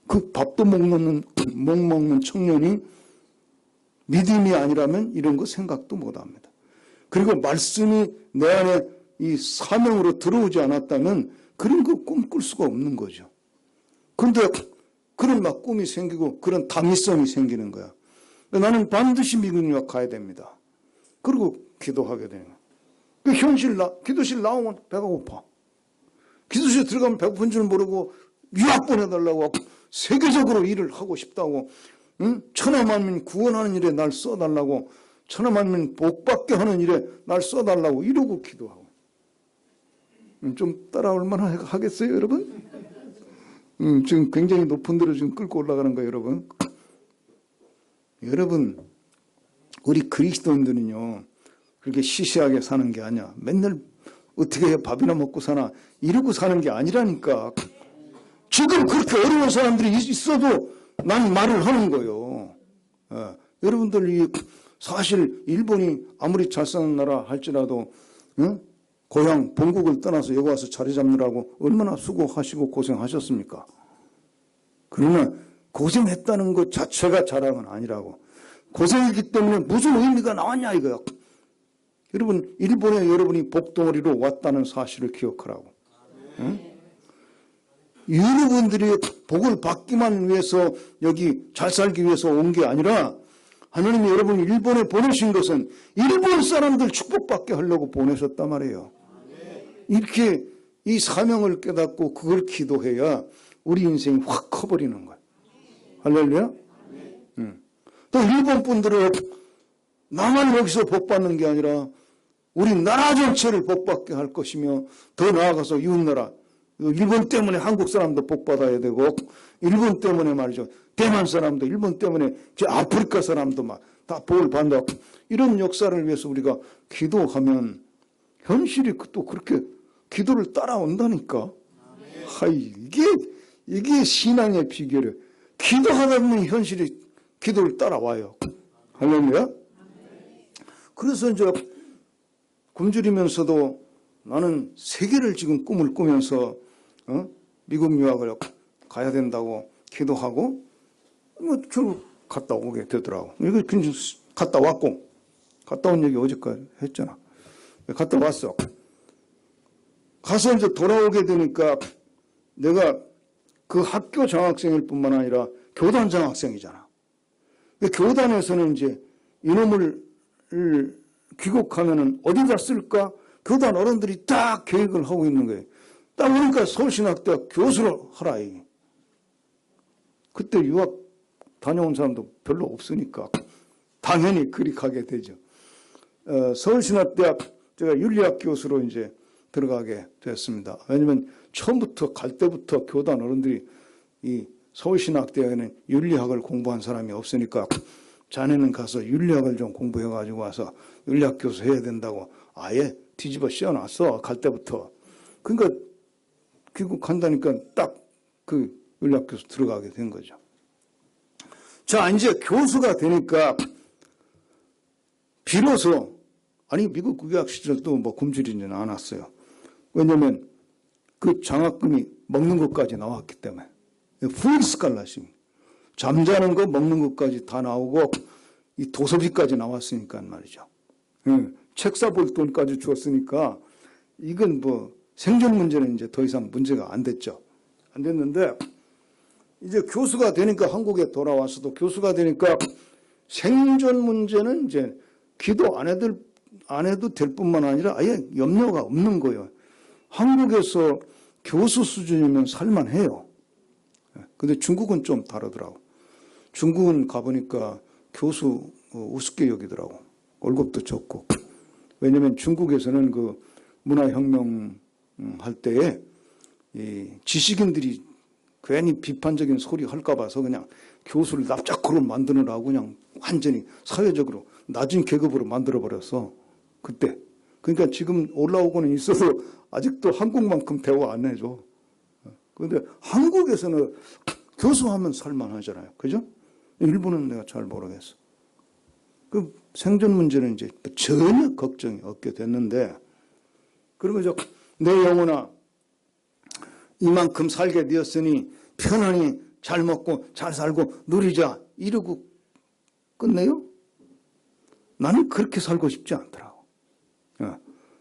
그 밥도 못 먹는 청년이 믿음이 아니라면 이런 거 생각도 못 합니다. 그리고 말씀이 내 안에 이 사명으로 들어오지 않았다면 그런 거 꿈꿀 수가 없는 거죠. 그런데 그런 막 꿈이 생기고 그런 당위성이 생기는 거야. 나는 반드시 미국 유학 가야 됩니다. 그리고 기도하게 되는 거야. 그 기도실 나오면 배가 고파. 기도실 들어가면 배고픈 줄 모르고 유학 보내달라고 세계적으로 일을 하고 싶다고, 응? 천하만민 구원하는 일에 날 써달라고, 천하만민 복받게 하는 일에 날 써달라고 이러고 기도하고. 좀 따라올 만한 하겠어요, 여러분? 지금 굉장히 높은 데로 지금 끌고 올라가는 거예요, 여러분. 여러분, 우리 그리스도인들은요, 그렇게 시시하게 사는 게 아니야. 맨날 어떻게 해 밥이나 먹고 사나 이러고 사는 게 아니라니까. 지금 그렇게 어려운 사람들이 있어도 난 말을 하는 거예요. 여러분들 사실 일본이 아무리 잘 사는 나라 할지라도, 응? 고향 본국을 떠나서 여기 와서 자리 잡느라고 얼마나 수고하시고 고생하셨습니까? 그러나 고생했다는 것 자체가 자랑은 아니라고. 고생했기 때문에 무슨 의미가 나왔냐 이거야. 여러분, 일본에 여러분이 복덩어리로 왔다는 사실을 기억하라고. 응? 여러분들이 복을 받기만 위해서 여기 잘 살기 위해서 온 게 아니라 하나님이 여러분을 일본에 보내신 것은 일본 사람들 축복받게 하려고 보내셨단 말이에요. 이렇게 이 사명을 깨닫고 그걸 기도해야 우리 인생이 확 커버리는 거예요. 할렐루야? 또 일본 분들은 나만 여기서 복받는 게 아니라 우리 나라 전체를 복받게 할 것이며 더 나아가서 이웃나라, 일본 때문에 한국 사람도 복받아야 되고 일본 때문에 말이죠. 대만 사람도 일본 때문에 아프리카 사람도 막 다 복을 받는다. 이런 역사를 위해서 우리가 기도하면 현실이 또 그렇게 기도를 따라온다니까. 이게 신앙의 비결이에요. 기도하다 보면 현실이 기도를 따라와요. 할렐루야? 그래서 이제 굶주리면서도 나는 세계를 지금 꿈을 꾸면서 미국 유학을 가야 된다고 기도하고 결국 갔다 오게 되더라고. 이거 그냥 갔다 왔고, 갔다 온 얘기 어제까지 했잖아. 갔다 왔어. 가서 이제 돌아오게 되니까 내가 그 학교 장학생일 뿐만 아니라 교단 장학생이잖아. 교단에서는 이제 이놈을 귀국하면은 어디다 쓸까? 교단 어른들이 딱 계획을 하고 있는 거예요. 딱 보니까 서울신학대학 교수를 하라. 그때 유학 다녀온 사람도 별로 없으니까 당연히 그리 가게 되죠. 서울신학대학 제가 윤리학 교수로 이제 들어가게 됐습니다. 왜냐면 처음부터 갈 때부터 교단 어른들이 이 서울신학대학에는 윤리학을 공부한 사람이 없으니까 자네는 가서 윤리학을 좀 공부해가지고 와서 윤리학 교수 해야 된다고 아예 뒤집어 씌워놨어. 갈 때부터. 그러니까 귀국한다니까 딱 그 윤리학 교수 들어가게 된 거죠. 자, 이제 교수가 되니까 비로소 미국 국유학 시절도 뭐 굶주리지는 않았어요. 왜냐면 그 장학금이 먹는 것까지 나왔기 때문에. 풀 스칼라십. 잠자는 거 먹는 것까지 다 나오고 이 도서비까지 나왔으니까 말이죠. 책 사볼 돈까지 주었으니까 이건 뭐 생존 문제는 이제 더 이상 문제가 안 됐죠. 안 됐는데 이제 교수가 되니까 한국에 돌아와서도 교수가 되니까 생존 문제는 이제 기도 안 해도 될 뿐만 아니라 아예 염려가 없는 거예요. 한국에서 교수 수준이면 살만해요. 근데 중국은 좀 다르더라고. 중국은 가보니까 교수 우습게 여기더라고. 월급도 적고. 왜냐면 중국에서는 그 문화혁명 할 때에 이 지식인들이 괜히 비판적인 소리 할까 봐서 그냥 교수를 납작으로 만드느라고 그냥 완전히 사회적으로 낮은 계급으로 만들어버렸어. 그때. 그러니까 지금 올라오고는 있어도 아직도 한국만큼 대우 안 해줘. 그런데 한국에서는 교수하면 살만하잖아요. 그죠? 일본은 내가 잘 모르겠어. 그 생존 문제는 이제 전혀 걱정이 없게 됐는데, 그러면 내 영혼아, 이만큼 살게 되었으니 편안히 잘 먹고 잘 살고 누리자 이러고 끝내요? 나는 그렇게 살고 싶지 않더라고.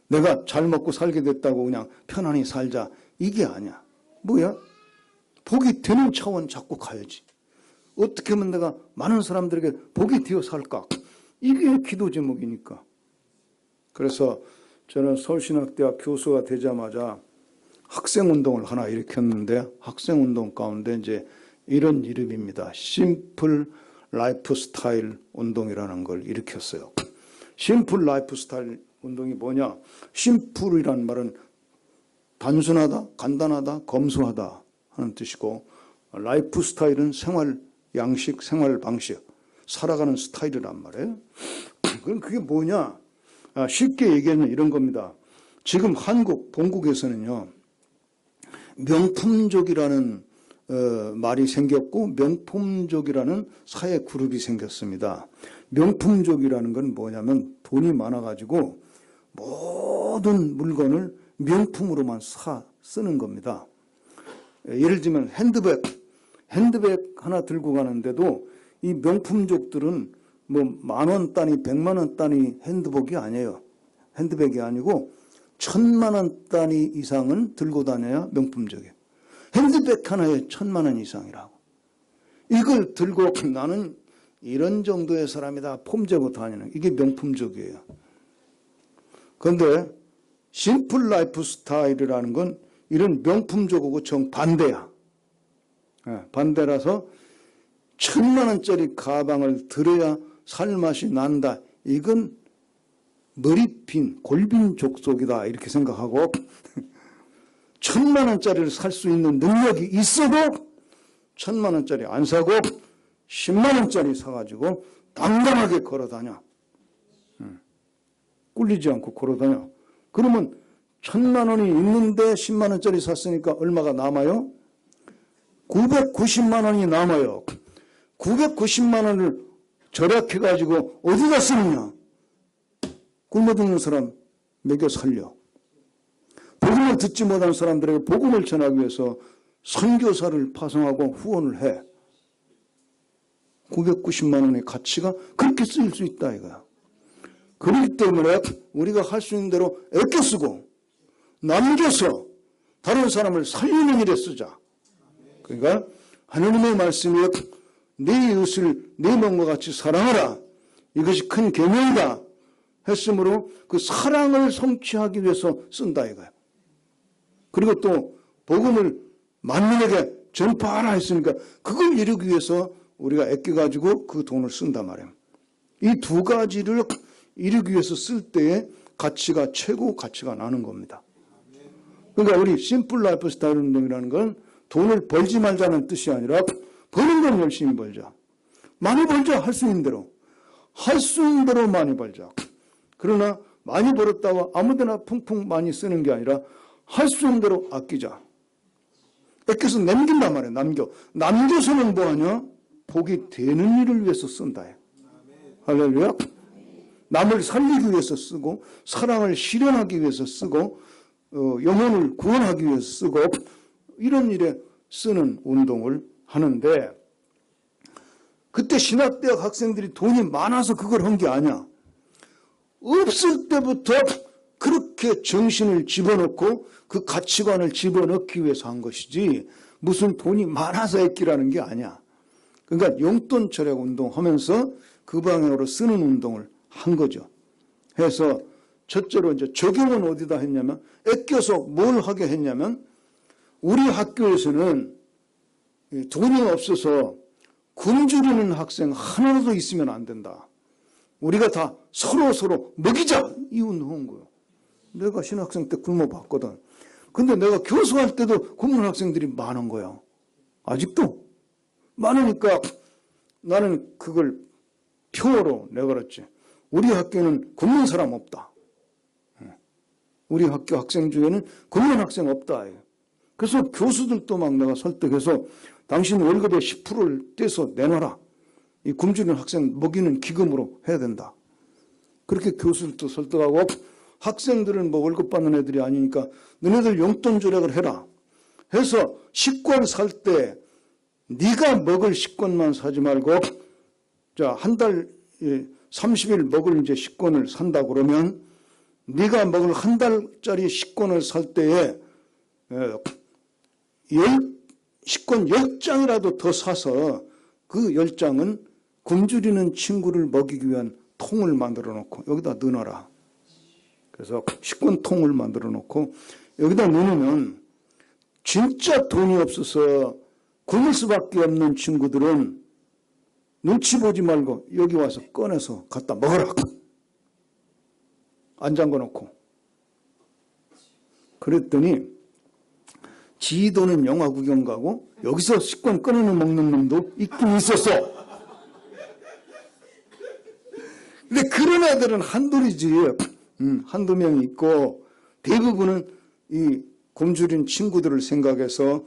내가 잘 먹고 살게 됐다고 그냥 편안히 살자 이게 아니야. 뭐야? 복이 되는 차원 자꾸 가야지. 어떻게 하면 내가 많은 사람들에게 복이 되어 살까? 이게 기도 제목이니까. 그래서 저는 서울신학대학 교수가 되자마자 학생운동을 하나 일으켰는데, 학생운동 가운데 이제 이런 이름입니다. 심플 라이프 스타일 운동이라는 걸 일으켰어요. 심플 라이프 스타일 운동이 뭐냐? 심플이란 말은 단순하다, 간단하다, 검소하다 하는 뜻이고, 라이프 스타일은 생활 양식, 생활 방식, 살아가는 스타일이란 말이에요. 그럼 그게 뭐냐? 쉽게 얘기하면 이런 겁니다. 지금 한국 본국에서는요, 명품족이라는 말이 생겼고 명품족이라는 사회 그룹이 생겼습니다. 명품족이라는 건 뭐냐면 돈이 많아가지고 모든 물건을 명품으로만 쓰는 겁니다. 예를 들면 핸드백 하나 들고 가는데도 이 명품족들은 뭐 10,000원 단위, 100만 원 단위 핸드백이 아니에요. 핸드백이 아니고 1,000만 원 단위 이상은 들고 다녀야 명품적이에요. 핸드백 하나에 1,000만 원 이상이라고. 이걸 들고 나는 이런 정도의 사람이다 폼재고 다니는, 이게 명품적이에요. 그런데 심플 라이프 스타일이라는 건 이런 명품적이고 정반대야. 반대라서 1,000만 원짜리 가방을 들어야 살맛이 난다. 이건 머리핀, 골빈 족속이다 이렇게 생각하고 1,000만 원짜리를 살 수 있는 능력이 있어도 1,000만 원짜리 안 사고 10만 원짜리 사가지고 당당하게 걸어다녀. 꿀리지 않고 걸어다녀. 그러면 1,000만 원이 있는데 10만 원짜리 샀으니까 얼마가 남아요? 990만 원이 남아요. 990만 원을 절약해가지고 어디다 쓰느냐? 굶어 죽는 사람 먹여 살려. 복음을 듣지 못한 사람들에게 복음을 전하기 위해서 선교사를 파송하고 후원을 해. 990만 원의 가치가 그렇게 쓰일 수 있다 이거야. 그렇기 때문에 우리가 할 수 있는 대로 아껴 쓰고 남겨서 다른 사람을 살리는 일에 쓰자. 그러니까 하나님의 말씀이 내 이웃을 내 몸과 같이 사랑하라. 이것이 큰 계명이다 했으므로 그 사랑을 성취하기 위해서 쓴다 이거야. 그리고 또 복음을 만민에게 전파하라 했으니까 그걸 이루기 위해서 우리가 아껴가지고 그 돈을 쓴단 말이에요. 이 두 가지를 이루기 위해서 쓸 때에 가치가 최고 가치가 나는 겁니다. 그러니까 우리 심플 라이프 스타일 운동이라는 건 돈을 벌지 말자는 뜻이 아니라 버는 건 열심히 벌자. 많이 벌자. 할 수 있는 대로. 할 수 있는 대로 많이 벌자. 그러나 많이 벌었다고 아무데나 풍풍 많이 쓰는 게 아니라 할 수 있는 대로 아끼자. 아껴서 남긴단 말이에요. 남겨서는 뭐하냐? 복이 되는 일을 위해서 쓴다. 할렐루야. 남을 살리기 위해서 쓰고 사랑을 실현하기 위해서 쓰고 영혼을 구원하기 위해서 쓰고 이런 일에 쓰는 운동을 하는데, 그때 신학대학 학생들이 돈이 많아서 그걸 한 게 아니야. 없을 때부터 그렇게 정신을 집어넣고 그 가치관을 집어넣기 위해서 한 것이지 무슨 돈이 많아서 했기라는 게 아니야. 그러니까 용돈 절약 운동하면서 그 방향으로 쓰는 운동을 한 거죠. 해서 첫째로 이제 적용은 어디다 했냐면, 아껴서 뭘 하게 했냐면, 우리 학교에서는 돈이 없어서 굶주리는 학생 하나도 있으면 안 된다. 우리가 다 서로 먹이자 이 운동한 거예요. 내가 신학생 때 굶어봤거든. 근데 내가 교수할 때도 굶는 학생들이 많은 거야. 아직도 많으니까 나는 그걸 표어로 내걸었지. 우리 학교는 굶는 사람 없다. 우리 학교 학생 중에는 굶는 학생 없다. 그래서 교수들도 막 내가 설득해서 당신 월급의 10%를 떼서 내놔라. 이 굶주리는 학생 먹이는 기금으로 해야 된다. 그렇게 교수들도 설득하고, 학생들은 뭐 월급 받는 애들이 아니니까 너네들 용돈 조력을 해라. 해서 식권 살 때 네가 먹을 식권만 사지 말고 자, 한 달 30일 먹을 이제 식권을 산다 그러면 네가 먹을 한 달짜리 식권을 살 때에 식권 10장이라도 더 사서 그 10장은 굶주리는 친구를 먹이기 위한 통을 만들어 놓고 여기다 넣어놔라. 그래서 식권통을 만들어 놓고 여기다 넣으면 진짜 돈이 없어서 굶을 수밖에 없는 친구들은 눈치 보지 말고 여기 와서 꺼내서 갖다 먹어라. 안 잠궈 놓고. 그랬더니 지 돈은 영화 구경 가고 여기서 식권 꺼내서 먹는 놈도 있긴 있었어. 근데 그런 애들은 한둘이지. 한두 명 있고 대부분은 이 굶주린 친구들을 생각해서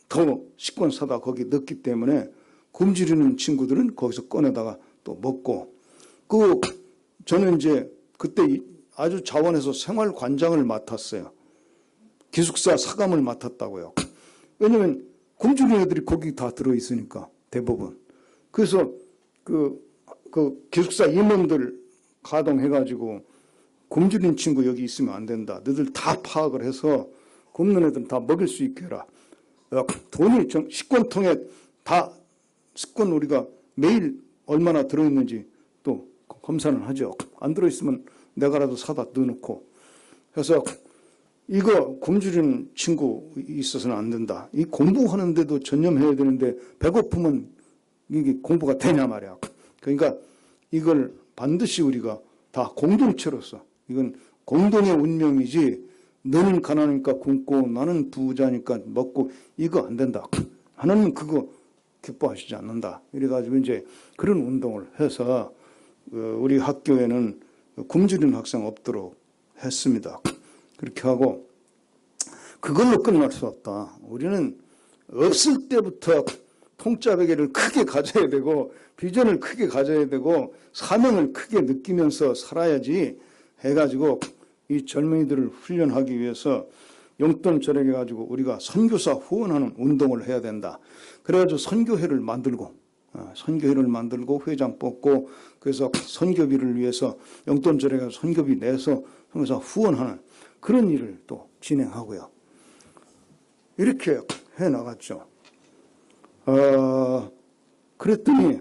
더 식권 사다 거기 넣기 때문에 굶주리는 친구들은 거기서 꺼내다가 또 먹고 저는 이제 그때 아주 자원에서 생활관장을 맡았어요. 기숙사 사감을 맡았다고요. 왜냐하면 굶주린 애들이 거기 다 들어있으니까 대부분. 그래서 그 기숙사 임원들 가동해가지고 굶주린 친구 여기 있으면 안 된다. 너희들 다 파악을 해서 굶는 애들은 다 먹일 수 있게 해라. 돈이 식권통에 다 식권 우리가 매일 얼마나 들어있는지 또 검사는 하죠. 안 들어있으면 내가라도 사다 넣어놓고 해서 이거 굶주리는 친구 있어서는 안 된다. 이 공부하는데도 전념해야 되는데 배고프면 이게 공부가 되냐 말이야. 그러니까 이걸 반드시 우리가 다 공동체로서 이건 공동의 운명이지 너는 가난하니까 굶고 나는 부자니까 먹고 이거 안 된다. 하나님은 그거 기뻐하시지 않는다. 이래가지고 이제 그런 운동을 해서 우리 학교에는 굶주리는 학생 없도록 했습니다. 그렇게 하고 그걸로 끝날 수 없다. 우리는 없을 때부터 통짜베개를 크게 가져야 되고 비전을 크게 가져야 되고 사명을 크게 느끼면서 살아야지 해가지고 이 젊은이들을 훈련하기 위해서 용돈 절약해가지고 우리가 선교사 후원하는 운동을 해야 된다. 그래가지고 선교회를 만들고 회장 뽑고 그래서 선교비를 위해서 용돈 절약해서 선교비 내서 선교사 후원하는 그런 일을 또 진행하고요. 이렇게 해나갔죠. 그랬더니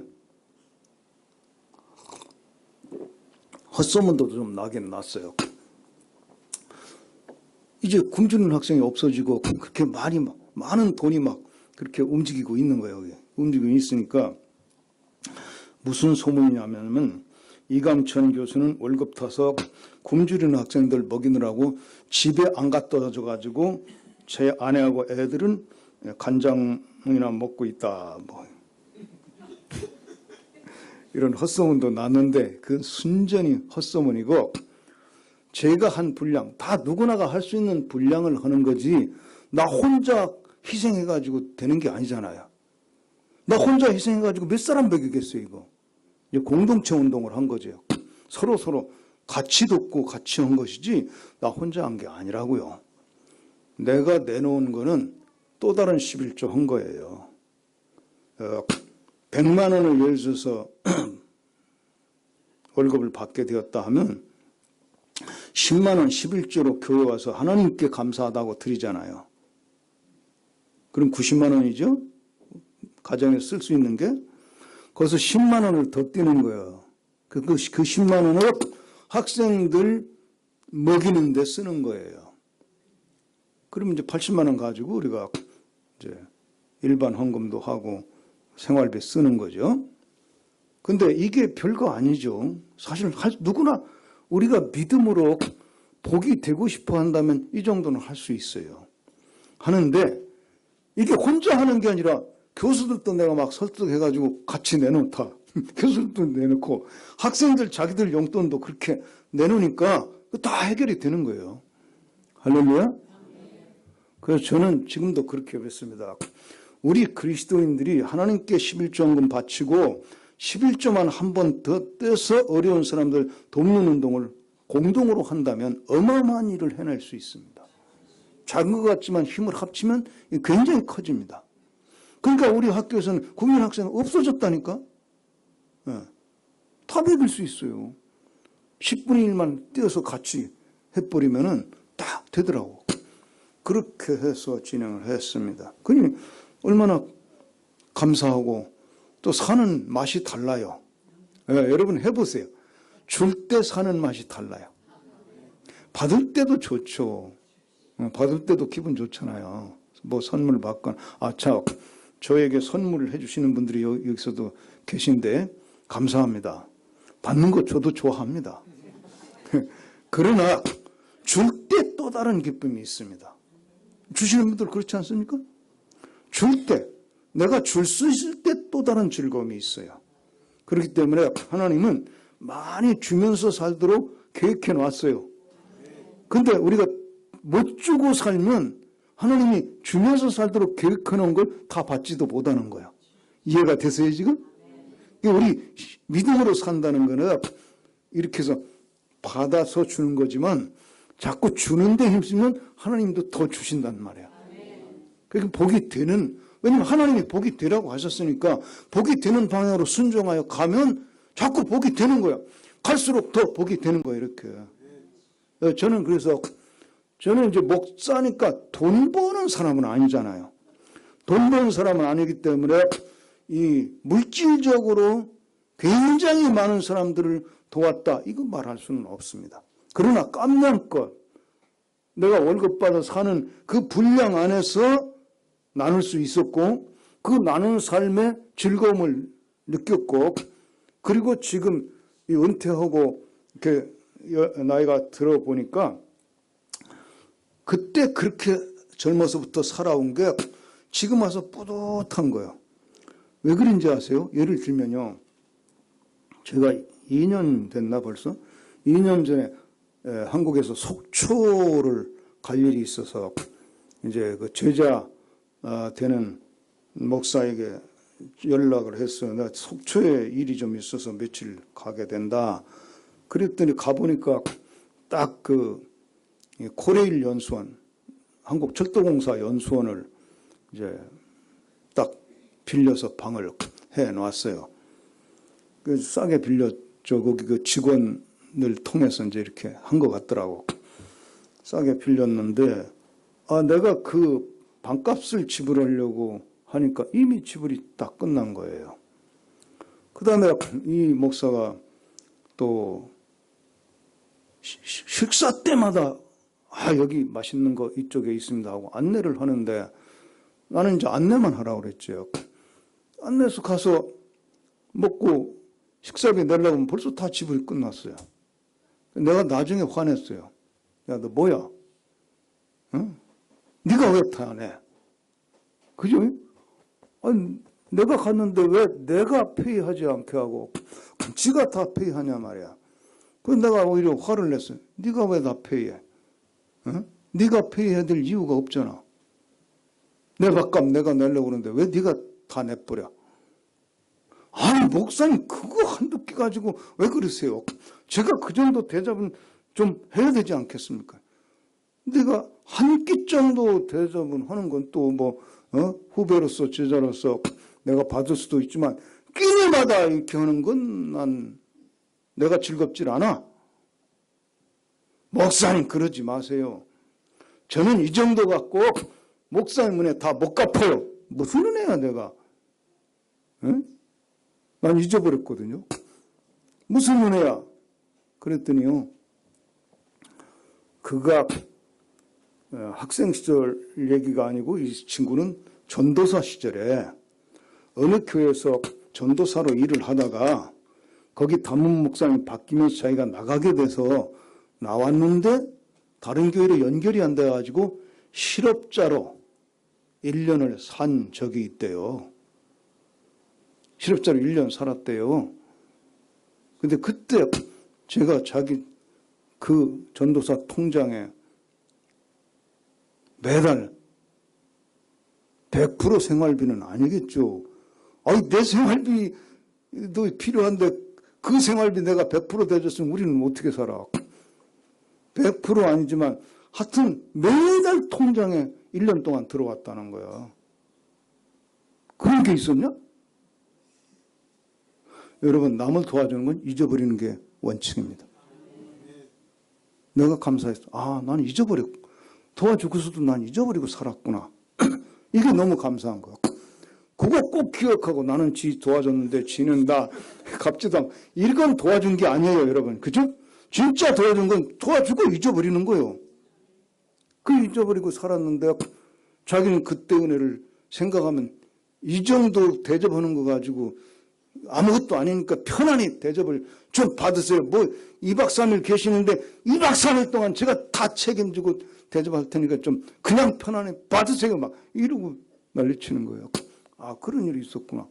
헛소문도 좀 나긴 났어요. 이제 굶주리는 학생이 없어지고 그렇게 많은 돈이 막 그렇게 움직이고 있는 거예요. 움직이고 있으니까 무슨 소문이냐면 이강천 교수는 월급 타서 굶주리는 학생들 먹이느라고 집에 안 갖다 줘가지고 제 아내하고 애들은 간장이나 먹고 있다. 뭐 이런 헛소문도 났는데 그 순전히 헛소문이고 제가 한 분량 다 누구나가 할 수 있는 분량을 하는 거지 나 혼자 희생해가지고 되는 게 아니잖아요. 나 혼자 희생해가지고 몇 사람 먹이겠어요 이거. 이제 공동체 운동을 한 거죠. 서로 같이 돕고 같이 한 것이지 나 혼자 한 게 아니라고요. 내가 내놓은 거는 또 다른 11조 한 거예요. 100만 원을 예를 들어서 월급을 받게 되었다 하면 10만 원 11조로 교회 와서 하나님께 감사하다고 드리잖아요. 그럼 90만 원이죠? 가정에 쓸 수 있는 게 거기서 10만 원을 더 떼는 거예요. 그 10만 원을 학생들 먹이는 데 쓰는 거예요. 그럼 이제 80만 원 가지고 우리가 이제 일반 헌금도 하고 생활비 쓰는 거죠. 근데 이게 별거 아니죠. 사실 누구나 우리가 믿음으로 복이 되고 싶어 한다면 이 정도는 할 수 있어요. 하는데 이게 혼자 하는 게 아니라 교수들도 내가 막 설득해가지고 같이 내놓다. 교수들도 내놓고 학생들 자기들 용돈도 그렇게 내놓으니까 다 해결이 되는 거예요. 할렐루야. 그래서 저는 지금도 그렇게 했습니다. 우리 그리스도인들이 하나님께 11조원금 바치고 11조만 한 번 더 떼서 어려운 사람들 돕는 운동을 공동으로 한다면 어마어마한 일을 해낼 수 있습니다. 작은 것 같지만 힘을 합치면 굉장히 커집니다. 그러니까 우리 학교에서는 국민학생 없어졌다니까. 예. 다 배울 수 있어요. 10분의 1만 떼어서 같이 해버리면은 딱 되더라고. 그렇게 해서 진행을 했습니다. 그러니 얼마나 감사하고 또 사는 맛이 달라요. 예, 여러분 해보세요. 줄 때 사는 맛이 달라요. 받을 때도 좋죠. 받을 때도 기분 좋잖아요. 뭐 선물 받거나. 자, 저에게 선물을 해주시는 분들이 여기서도 계신데 감사합니다. 받는 거 저도 좋아합니다. 그러나 줄 때 또 다른 기쁨이 있습니다. 주시는 분들 그렇지 않습니까? 줄 때, 내가 줄 수 있을 때 또 다른 즐거움이 있어요. 그렇기 때문에 하나님은 많이 주면서 살도록 계획해 놨어요. 근데 우리가 못 주고 살면 하나님이 주면서 살도록 계획해 놓은 걸 다 받지도 못하는 거야. 이해가 되세요 지금? 우리 믿음으로 산다는 거는 이렇게 해서 받아서 주는 거지만 자꾸 주는데 힘쓰면 하나님도 더 주신단 말이야. 그러니까 복이 되는, 왜냐면 하나님이 복이 되라고 하셨으니까 복이 되는 방향으로 순종하여 가면 자꾸 복이 되는 거야. 갈수록 더 복이 되는 거야 이렇게. 저는 그래서 저는 이제 목사니까 돈 버는 사람은 아니잖아요. 돈 버는 사람은 아니기 때문에 이 물질적으로 굉장히 많은 사람들을 도왔다 이거 말할 수는 없습니다. 그러나 깜냥껏 내가 월급 받아 사는 그 분량 안에서 나눌 수 있었고 그 나눈 삶의 즐거움을 느꼈고 그리고 지금 이 은퇴하고 이렇게 나이가 들어보니까 그때 그렇게 젊어서부터 살아온 게 지금 와서 뿌듯한 거예요. 왜 그런지 아세요? 예를 들면요. 제가 2년 됐나 벌써? 2년 전에 한국에서 속초를 갈 일이 있어서 이제 그 제자 되는 목사에게 연락을 했어요. 나 속초에 일이 좀 있어서 며칠 가게 된다. 그랬더니 가보니까 딱 그 코레일 연수원, 한국철도공사 연수원을 이제 딱 빌려서 방을 해 놨어요. 그 싸게 빌렸죠. 거기 그 직원을 통해서 이제 이렇게 한 것 같더라고. 싸게 빌렸는데, 내가 그 방값을 지불하려고 하니까 이미 지불이 다 끝난 거예요. 그 다음에 이 목사가 또 식사 때마다 여기 맛있는 거 이쪽에 있습니다 하고 안내를 하는데 나는 이제 안내만 하라고 그랬죠. 안내해서 가서 먹고 식사비 내려고 하면 벌써 다 지불이 끝났어요. 내가 나중에 화냈어요. 야, 너 뭐야? 응? 네가 왜 다 내? 그죠? 아니, 내가 갔는데 왜 내가 페이하지 않게 하고 지가 다 페이하냐 말이야. 그래서 내가 오히려 화를 냈어요. 네가 왜 다 페이해? 응? 네가 페이해야 될 이유가 없잖아. 내 밥값 내가 내려고 그러는데 왜 네가 다 내버려? 아니 목사님 그거 한두 끼 가지고 왜 그러세요? 제가 그 정도 대접은 좀 해야 되지 않겠습니까? 내가 한 끼 정도 대접은 하는 건 또 뭐 후배로서 제자로서 내가 받을 수도 있지만 끼니마다 이렇게 하는 건 난 내가 즐겁질 않아. 목사님 그러지 마세요. 저는 이 정도 갖고 목사님 은혜 다 못 갚아요. 무슨 은혜야 내가. 응? 난 잊어버렸거든요. 무슨 은혜야. 그랬더니요. 그가 학생 시절 얘기가 아니고 이 친구는 전도사 시절에 어느 교회에서 전도사로 일을 하다가 거기 담임 목사님 바뀌면서 자기가 나가게 돼서 나왔는데 다른 교회로 연결이 안 돼가지고 실업자로 1년을 산 적이 있대요. 실업자로 1년 살았대요. 근데 그때 제가 자기 그 전도사 통장에 매달 100% 생활비는 아니겠죠. 아니, 내 생활비도 필요한데 그 생활비 내가 100% 대줬으면 우리는 어떻게 살아? 100% 아니지만 하여튼 매달 통장에 1년 동안 들어왔다는 거야. 그런 게 있었냐? 여러분, 남을 도와주는 건 잊어버리는 게 원칙입니다. 내가 감사했어. 아, 난 잊어버렸고, 도와주고서도 난 잊어버리고 살았구나. 이게 너무 감사한 거야. 그거 꼭 기억하고, 나는 지 도와줬는데 지는 나 갚지도 이건 도와준 게 아니에요, 여러분. 그죠? 진짜 도와준 건 도와주고 잊어버리는 거예요. 그 잊어버리고 살았는데 자기는 그때 은혜를 생각하면 이 정도 대접하는 거 가지고 아무것도 아니니까 편안히 대접을 좀 받으세요. 뭐 2박 3일 계시는데 2박 3일 동안 제가 다 책임지고 대접할 테니까 좀 그냥 편안히 받으세요. 막 이러고 난리치는 거예요. 아, 그런 일이 있었구나.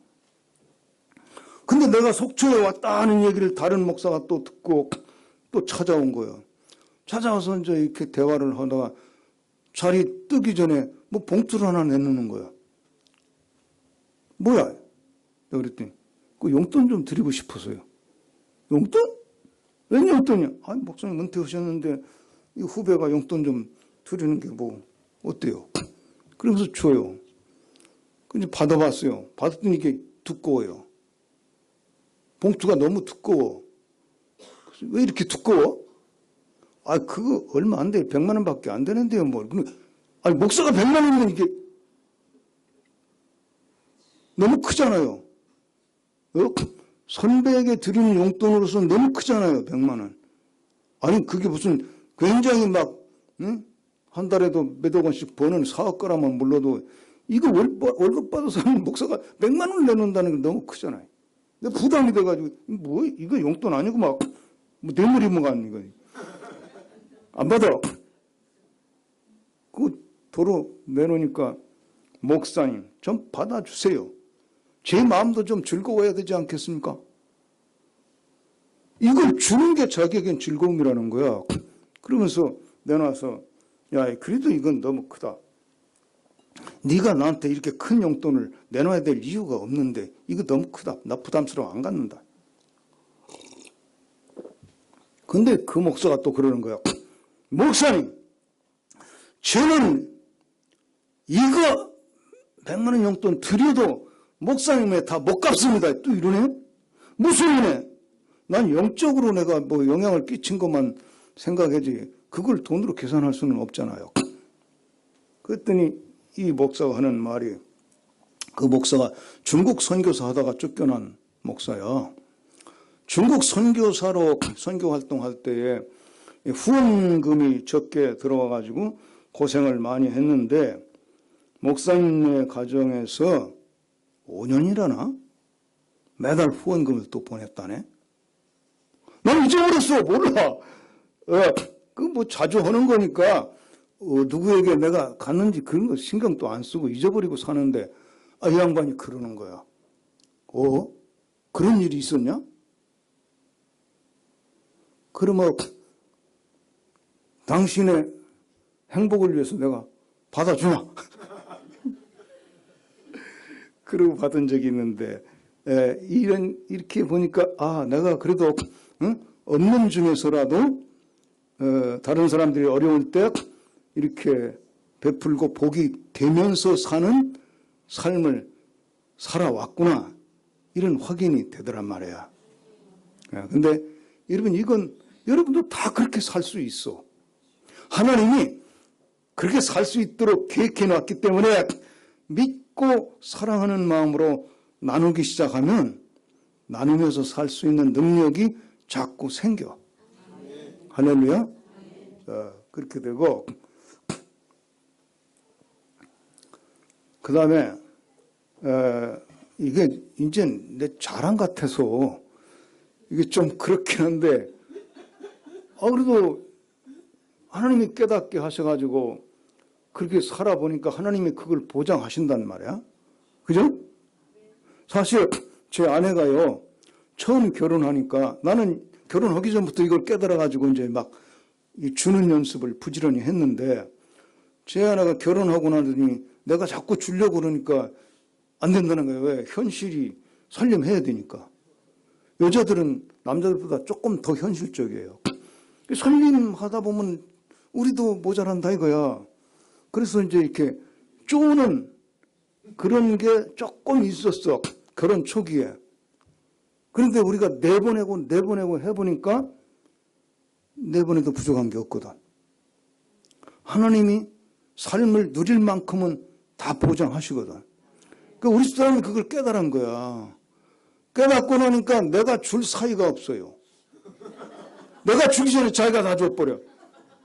근데 내가 속초에 왔다는 얘기를 다른 목사가 또 듣고 또 찾아온 거예요. 찾아와서 이제 이렇게 대화를 하다가 자리 뜨기 전에 뭐 봉투를 하나 내놓는 거야. 뭐야? 내가 그랬더니 그 용돈 좀 드리고 싶어서요. 용돈? 웬 용돈이야? 아니, 목사님 은퇴하셨는데 이 후배가 용돈 좀 드리는 게 뭐 어때요? 그러면서 줘요. 근데 받아봤어요. 받았더니 이게 두꺼워요. 봉투가 너무 두꺼워. 왜 이렇게 두꺼워? 아, 그거 얼마 안 돼. 100만 원밖에 안 되는데요, 뭐. 아니, 목사가 100만 원이면 이게 너무 크잖아요. 선배에게 드리는 용돈으로서 너무 크잖아요, 100만 원. 아니, 그게 무슨 굉장히 막, 응? 한 달에도 몇억 원씩 버는 사업가라면 몰라도 이거 월급 받아서 하는 목사가 100만 원을 내놓는다는 게 너무 크잖아요. 근데 부담이 돼가지고, 뭐, 이거 용돈 아니고 막, 뭐, 뇌물이면 안 이거. 안 받아. 그 도로 내놓으니까, 목사님, 좀 받아주세요. 제 마음도 좀 즐거워야 되지 않겠습니까? 이걸 주는 게 자기에겐 즐거움이라는 거야. 그러면서 내놔서, 야, 그래도 이건 너무 크다. 네가 나한테 이렇게 큰 용돈을 내놔야 될 이유가 없는데 이거 너무 크다. 나 부담스러워 안 갖는다. 근데 그 목사가 또 그러는 거야. 목사님, 저는 이거 100만 원 용돈 드려도 목사님에 다 못 갚습니다. 또 이러네? 무슨 은혜? 난 영적으로 내가 뭐 영향을 끼친 것만 생각하지 그걸 돈으로 계산할 수는 없잖아요. 그랬더니 이 목사가 하는 말이, 그 목사가 중국 선교사 하다가 쫓겨난 목사야. 중국 선교사로 선교 활동할 때에 후원금이 적게 들어와가지고 고생을 많이 했는데 목사님의 가정에서 5년이라나? 매달 후원금을 또 보냈다네? 난 잊어버렸어. 몰라. 그 뭐 자주 하는 거니까 누구에게 내가 갔는지 그런 거 신경도 안 쓰고 잊어버리고 사는데 이 양반이 그러는 거야. 그런 일이 있었냐? 그러면 당신의 행복을 위해서 내가 받아주마. 그러고 받은 적이 있는데 이렇게 보니까 내가 그래도 없는 중에서라도 다른 사람들이 어려울 때 이렇게 베풀고 복이 되면서 사는 삶을 살아왔구나. 이런 확인이 되더란 말이야. 근데 여러분, 이건 여러분도 다 그렇게 살 수 있어. 하나님이 그렇게 살 수 있도록 계획해 놨기 때문에 믿고 사랑하는 마음으로 나누기 시작하면 나누면서 살 수 있는 능력이 자꾸 생겨. 할렐루야. 그렇게 되고, 그 다음에 이게 이제 내 자랑 같아서 이게 좀 그렇긴 한데 그래도 하나님이 깨닫게 하셔가지고 그렇게 살아보니까 하나님이 그걸 보장하신단 말이야. 그죠? 사실 제 아내가요, 처음 결혼하니까 나는 결혼하기 전부터 이걸 깨달아가지고 이제 막 주는 연습을 부지런히 했는데 제 아내가 결혼하고 나더니 내가 자꾸 주려고 그러니까 안 된다는 거예요. 왜? 현실이 살림해야 되니까. 여자들은 남자들보다 조금 더 현실적이에요. 살림하다 보면 우리도 모자란다 이거야. 그래서 이제 이렇게 쪼는 그런 게 조금 있었어. 결혼 초기에. 그런데 우리가 내보내고 해보니까 내보내도 부족한 게 없거든. 하나님이 삶을 누릴 만큼은 다 보장하시거든. 그러니까 우리 사람은 그걸 깨달은 거야. 깨닫고 나니까 내가 줄 사이가 없어요. 내가 주기 전에 자기가 다 줘버려.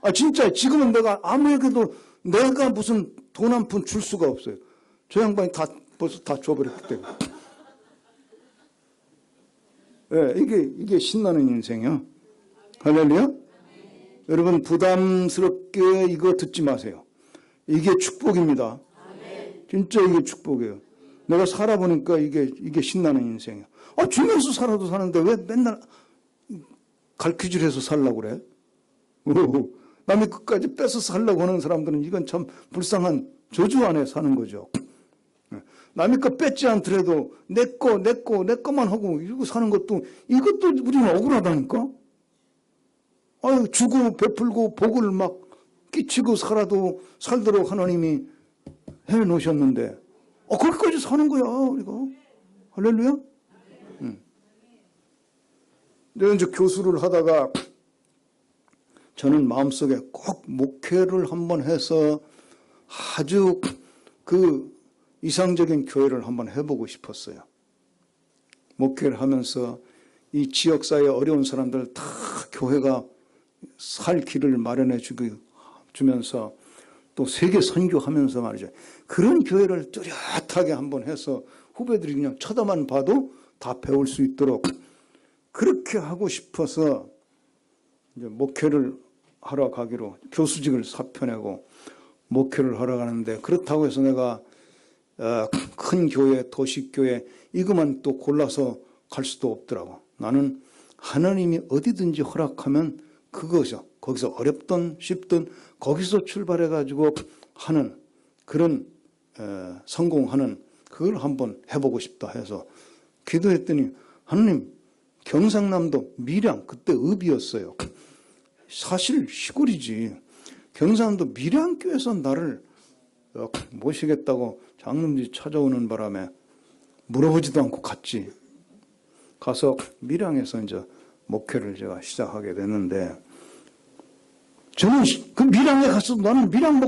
아, 진짜 지금은 내가 아무에게도 내가 무슨 돈 한 푼 줄 수가 없어요. 저 양반이 벌써 다 줘버렸기 때문에. 네, 이게 신나는 인생이야. 할렐루야? 여러분, 부담스럽게 이거 듣지 마세요. 이게 축복입니다. 진짜 이게 축복이에요. 내가 살아보니까 이게 신나는 인생이야. 아, 주면서 살아도 사는데 왜 맨날 갈퀴질해서 살려고 그래? 남의 끝까지 뺏어 살려고 하는 사람들은 이건 참 불쌍한 저주 안에 사는 거죠. 남의 거 뺏지 않더라도 내 거만 하고 이러고 사는 것도 이것도 우리는 억울하다니까. 아유, 주고 베풀고 복을 막 끼치고 살도록 하나님이 해 놓으셨는데 거기까지 사는 거야 우리가. 할렐루야. 내가 이제 교수를 하다가 저는 마음속에 꼭 목회를 한번 해서 아주 그 이상적인 교회를 한번 해보고 싶었어요. 목회를 하면서 이 지역사회 어려운 사람들 다 교회가 살 길을 마련해 주면서 또 세계 선교하면서 말이죠. 그런 교회를 뚜렷하게 한번 해서 후배들이 그냥 쳐다만 봐도 다 배울 수 있도록 그렇게 하고 싶어서 이제 목회를 하러 가기로 교수직을 사표내고 목회를 하러 가는데, 그렇다고 해서 내가 큰 교회, 도시교회 이것만 또 골라서 갈 수도 없더라고. 나는 하나님이 어디든지 허락하면 그거죠. 거기서 어렵든 쉽든 거기서 출발해가지고 하는 그런 성공하는 그걸 한번 해보고 싶다 해서 기도했더니 하나님, 경상남도 밀양, 그때 읍이었어요. 사실 시골이지. 경상남도 밀양교에서 나를 모시겠다고 장로님들이 찾아오는 바람에 물어보지도 않고 갔지. 가서 밀양에서 이제 목회를 제가 시작하게 됐는데, 저는 그 밀양에 가서 나는 밀양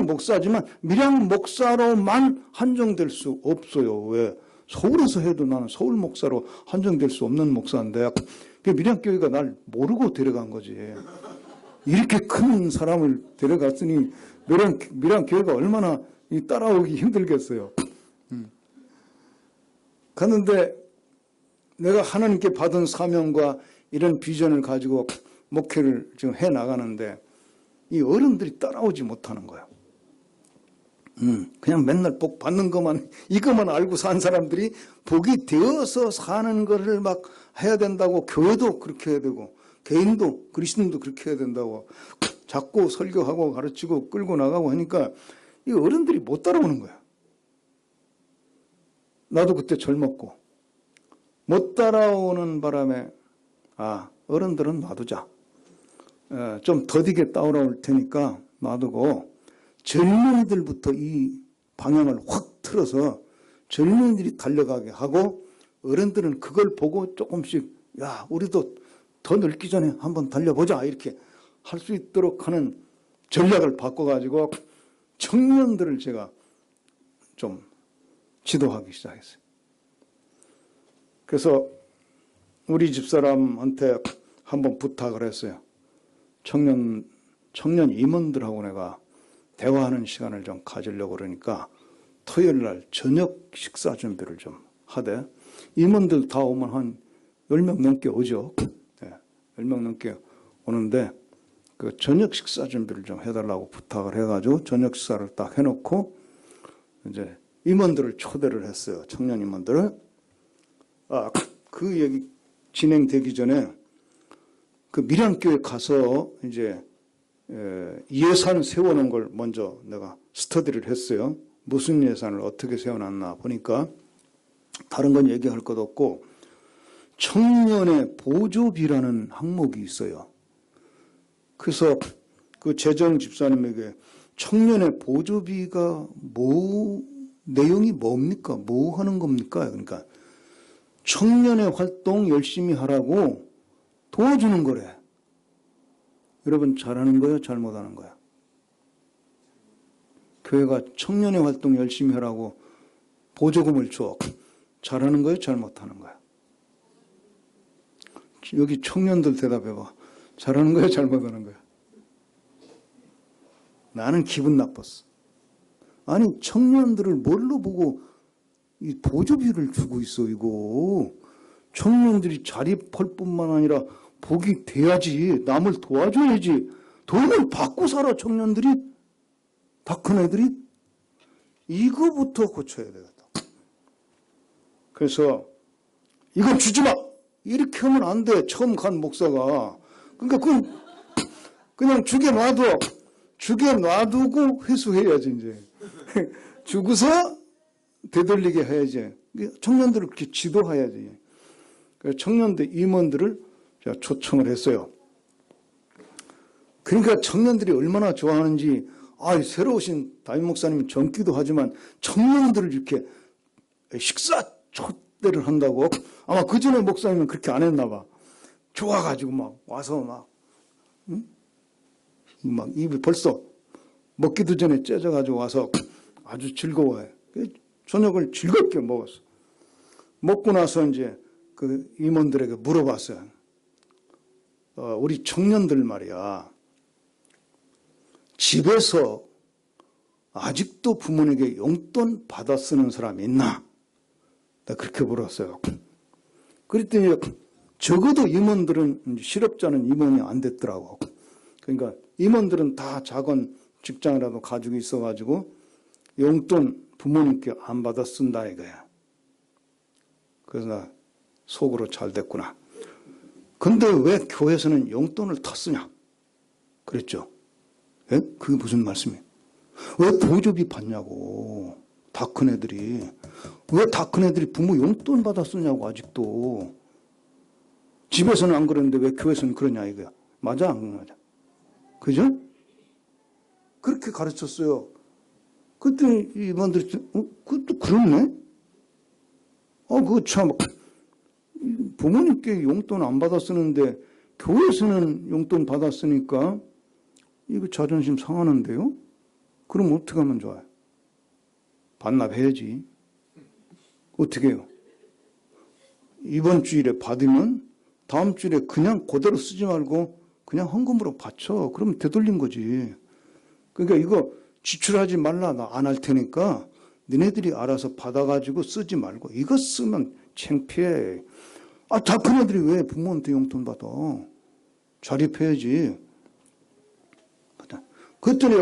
목사지만 밀양 목사로만 한정될 수 없어요. 왜? 서울에서 해도 나는 서울 목사로 한정될 수 없는 목사인데 그 밀양교회가 날 모르고 데려간 거지. 이렇게 큰 사람을 데려갔으니 밀양교회가 얼마나 따라오기 힘들겠어요. 갔는데 내가 하나님께 받은 사명과 이런 비전을 가지고 목회를 지금 해 나가는데 이 어른들이 따라오지 못하는 거야. 그냥 맨날 복 받는 것만, 이것만 알고 산 사람들이 복이 되어서 사는 것을 막 해야 된다고, 교회도 그렇게 해야 되고 개인도 그리스도인도 그렇게 해야 된다고 자꾸 설교하고 가르치고 끌고 나가고 하니까 이 어른들이 못 따라오는 거야. 나도 그때 젊었고 못 따라오는 바람에 어른들은 놔두자. 좀 더디게 따라올 테니까 놔두고 젊은이들부터 이 방향을 확 틀어서 젊은이들이 달려가게 하고 어른들은 그걸 보고 조금씩 우리도 더 늙기 전에 한번 달려보자 이렇게 할 수 있도록 하는 전략을 바꿔가지고 청년들을 제가 좀 지도하기 시작했어요. 그래서 우리 집사람한테 한번 부탁을 했어요. 청년 임원들하고 내가 대화하는 시간을 좀 가지려고 그러니까 토요일 날 저녁 식사 준비를 좀 하되, 임원들 다 오면 한 10명 넘게 오죠. 10명 넘게 오는데 그 저녁 식사 준비를 좀 해달라고 부탁을 해가지고 저녁 식사를 딱 해놓고 이제 임원들을 초대를 했어요. 청년 임원들을. 그 얘기 진행되기 전에 그 밀양교회 가서 이제 예산 세워놓은 걸 먼저 내가 스터디를 했어요. 무슨 예산을 어떻게 세워놨나 보니까 다른 건 얘기할 것 없고 청년의 보조비라는 항목이 있어요. 그래서 그 재정 집사님에게 청년의 보조비가 내용이 뭡니까? 뭐 하는 겁니까? 그러니까 청년의 활동 열심히 하라고 도와주는 거래. 여러분 잘하는 거예요? 잘못하는 거야? 교회가 청년의 활동 열심히 하라고 보조금을 줘. 잘하는 거예요? 잘못하는 거야? 여기 청년들 대답해봐. 잘하는 거예요? 잘못하는 거야? 나는 기분 나빴어. 아니 청년들을 뭘로 보고 이 보조비를 주고 있어 이거. 청년들이 자립할 뿐만 아니라 복이 돼야지. 남을 도와줘야지. 돈을 받고 살아 청년들이. 다 큰 애들이. 이거부터 고쳐야 되겠다. 그래서 이거 주지 마. 이렇게 하면 안 돼. 처음 간 목사가. 그러니까 그냥 죽여 놔두고 회수해야지 이제. 주고서 되돌리게 해야지. 청년들을 그렇게 지도해야지. 그래서 청년들 임원들을 제가 초청을 했어요. 그러니까 청년들이 얼마나 좋아하는지. 새로 오신 담임 목사님이 젊기도 하지만 청년들을 이렇게 식사 초대를 한다고. 아마 그 전에 목사님은 그렇게 안 했나 봐. 좋아가지고 막 와서 막 입이 벌써 먹기도 전에 째져가지고 와서 아주 즐거워해. 저녁을 즐겁게 먹었어. 먹고 나서 이제 그 임원들에게 물어봤어요. 우리 청년들 말이야. 집에서 아직도 부모에게 용돈 받아 쓰는 사람이 있나? 내가 그렇게 물었어요. 그랬더니 적어도 임원들은, 실업자는 임원이 안 됐더라고. 그러니까 임원들은 다 작은 직장이라도 가지고 있어가지고 용돈 부모님께 안 받아 쓴다 이거야. 그래서 나 속으로 잘 됐구나. 근데 왜 교회에서는 용돈을 더 쓰냐? 그랬죠. 예? 그게 무슨 말씀이에요? 왜 보조비 받냐고. 다 큰 애들이. 왜 다 큰 애들이 부모 용돈 받아 쓰냐고 아직도. 집에서는 안 그러는데 왜 교회에서는 그러냐 이거야. 맞아 안 맞아? 그죠? 그렇게 가르쳤어요. 그때 이분들이 그것도 그렇네? 그거 참 부모님께 용돈 안 받아 쓰는데 교회에서는 용돈 받아 쓰니까 이거 자존심 상하는데요? 그럼 어떻게 하면 좋아요? 반납해야지. 어떻게 해요? 이번 주일에 받으면 다음 주일에 그냥 그대로 쓰지 말고 그냥 헌금으로 바쳐. 그러면 되돌린 거지. 그러니까 이거 지출하지 말라. 나 안 할 테니까 너네들이 알아서 받아가지고 쓰지 말고. 이거 쓰면 창피해. 다 큰 애들이 왜 부모한테 용돈 받아? 자립해야지. 그랬더니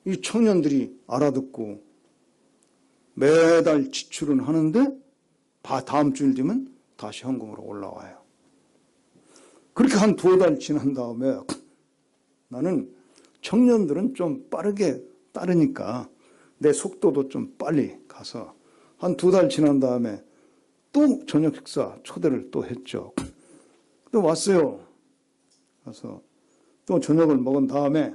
이 청년들이 알아듣고 매달 지출은 하는데 다음 주일 되면 다시 헌금으로 올라와요. 그렇게 한 2달 지난 다음에 나는 청년들은 좀 빠르게 따르니까 내 속도도 좀 빨리 가서 한 2달 지난 다음에 또 저녁 식사 초대를 또 했죠. 또 왔어요. 그래서 또 저녁을 먹은 다음에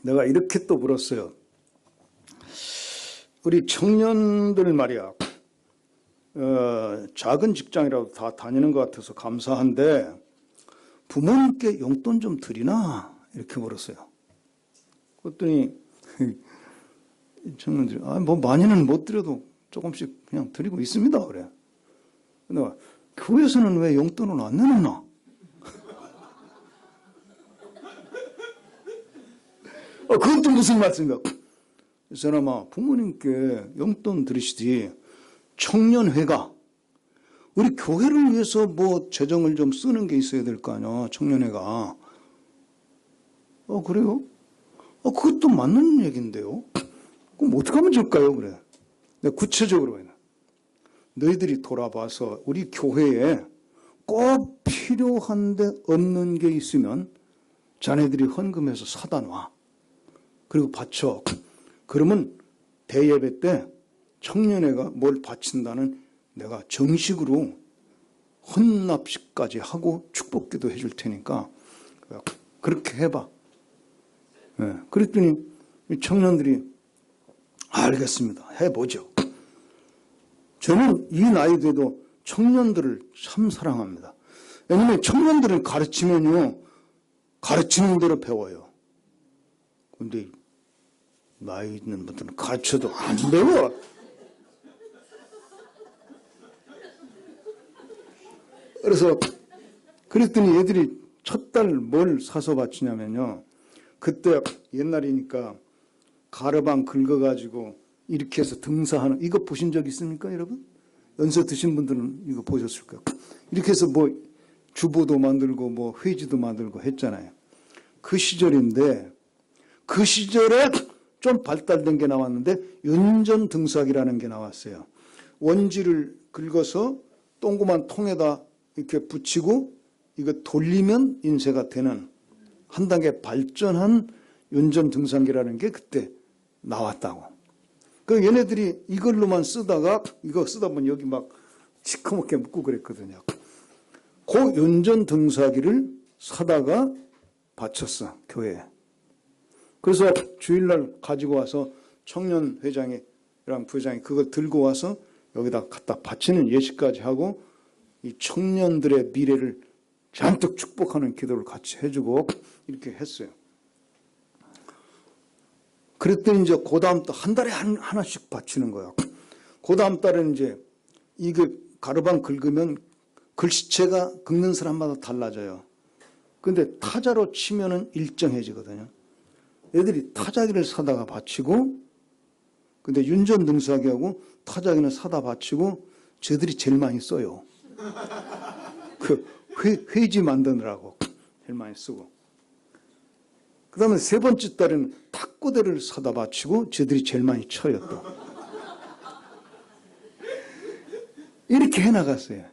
내가 이렇게 또 물었어요. 우리 청년들 말이야. 작은 직장이라도 다 다니는 것 같아서 감사한데 부모님께 용돈 좀 드리나? 이렇게 물었어요. 그랬더니 청년들이 뭐 많이는 못 드려도 조금씩 그냥 드리고 있습니다. 그래. 근데 교회에서는 왜 용돈을 안 내놓나? 그건 또 무슨 말씀이야? 이 사람아, 부모님께 용돈 드리시지. 청년회가 우리 교회를 위해서 뭐 재정을 좀 쓰는 게 있어야 될 거 아니야. 청년회가. 그래요? 그것도 맞는 얘기인데요. 그럼 어떻게 하면 좋을까요? 그래. 내가 구체적으로 해놔. 너희들이 돌아봐서 우리 교회에 꼭 필요한데 없는 게 있으면 자네들이 헌금해서 사다 놔. 그리고 바쳐. 그러면 대예배 때 청년회가 뭘 바친다는 내가 정식으로 헌납식까지 하고 축복기도 해줄 테니까 그렇게 해봐. 그랬더니 이 청년들이 알겠습니다. 해보죠. 저는 이 나이 돼도 청년들을 참 사랑합니다. 왜냐하면 청년들을 가르치면요, 가르치는 대로 배워요. 근데 나이 있는 분들은 가르쳐도 안 배워. 그래서 그랬더니 애들이 첫 달 뭘 사서 바치냐면요, 그때 옛날이니까 가르방 긁어가지고 이렇게 해서 등사하는, 이거 보신 적 있습니까, 여러분? 연세 드신 분들은 이거 보셨을 거예요. 이렇게 해서 뭐 주보도 만들고 뭐 회지도 만들고 했잖아요. 그 시절인데, 그 시절에 좀 발달된 게 나왔는데 연전 등사기라는 게 나왔어요. 원지를 긁어서 동그만 통에다 이렇게 붙이고 이거 돌리면 인쇄가 되는 한 단계 발전한 연전 등산기라는 게 그때 나왔다고. 그 얘네들이 이걸로만 쓰다가 이거 쓰다 보면 여기 막 시커멓게 묻고 그랬거든요. 그 연전 등사기를 사다가 바쳤어, 교회에. 그래서 주일날 가지고 와서 청년회장이랑 부회장이 그걸 들고 와서 여기다 갖다 바치는 예식까지 하고 이 청년들의 미래를 잔뜩 축복하는 기도를 같이 해주고 이렇게 했어요. 그랬더니 이제 그 다음 달 한 달에 하나씩 바치는 거야. 그 다음 달은 이제 이게 가르방 긁으면 글씨체가 긁는 사람마다 달라져요. 근데 타자로 치면은 일정해지거든요. 애들이 타자기를 사다가 바치고, 근데 윤전 등사기하고 타자기는 사다 바치고 쟤들이 제일 많이 써요. 그 회지 만드느라고 제일 많이 쓰고. 그 다음에 세 번째 달에는 탁구대를 사다 바치고 쟤들이 제일 많이 쳐요 또. 이렇게 해나갔어요.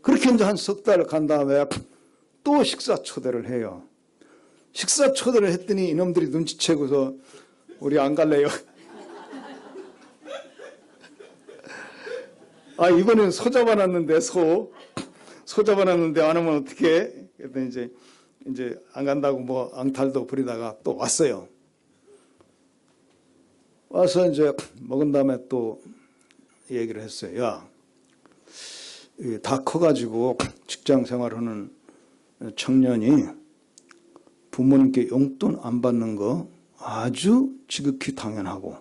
그렇게 이제 한 석 달 간 다음에 또 식사 초대를 해요. 식사 초대를 했더니 이놈들이 눈치채고서 우리 안 갈래요. 아, 이번엔 소 잡아놨는데, 소 잡아놨는데 안 오면 어떡해? 그랬더니 이제 안 간다고 뭐 앙탈도 부리다가 또 왔어요. 와서 이제 먹은 다음에 또 얘기를 했어요. 야, 다 커가지고 직장 생활하는 청년이 부모님께 용돈 안 받는 거 아주 지극히 당연하고,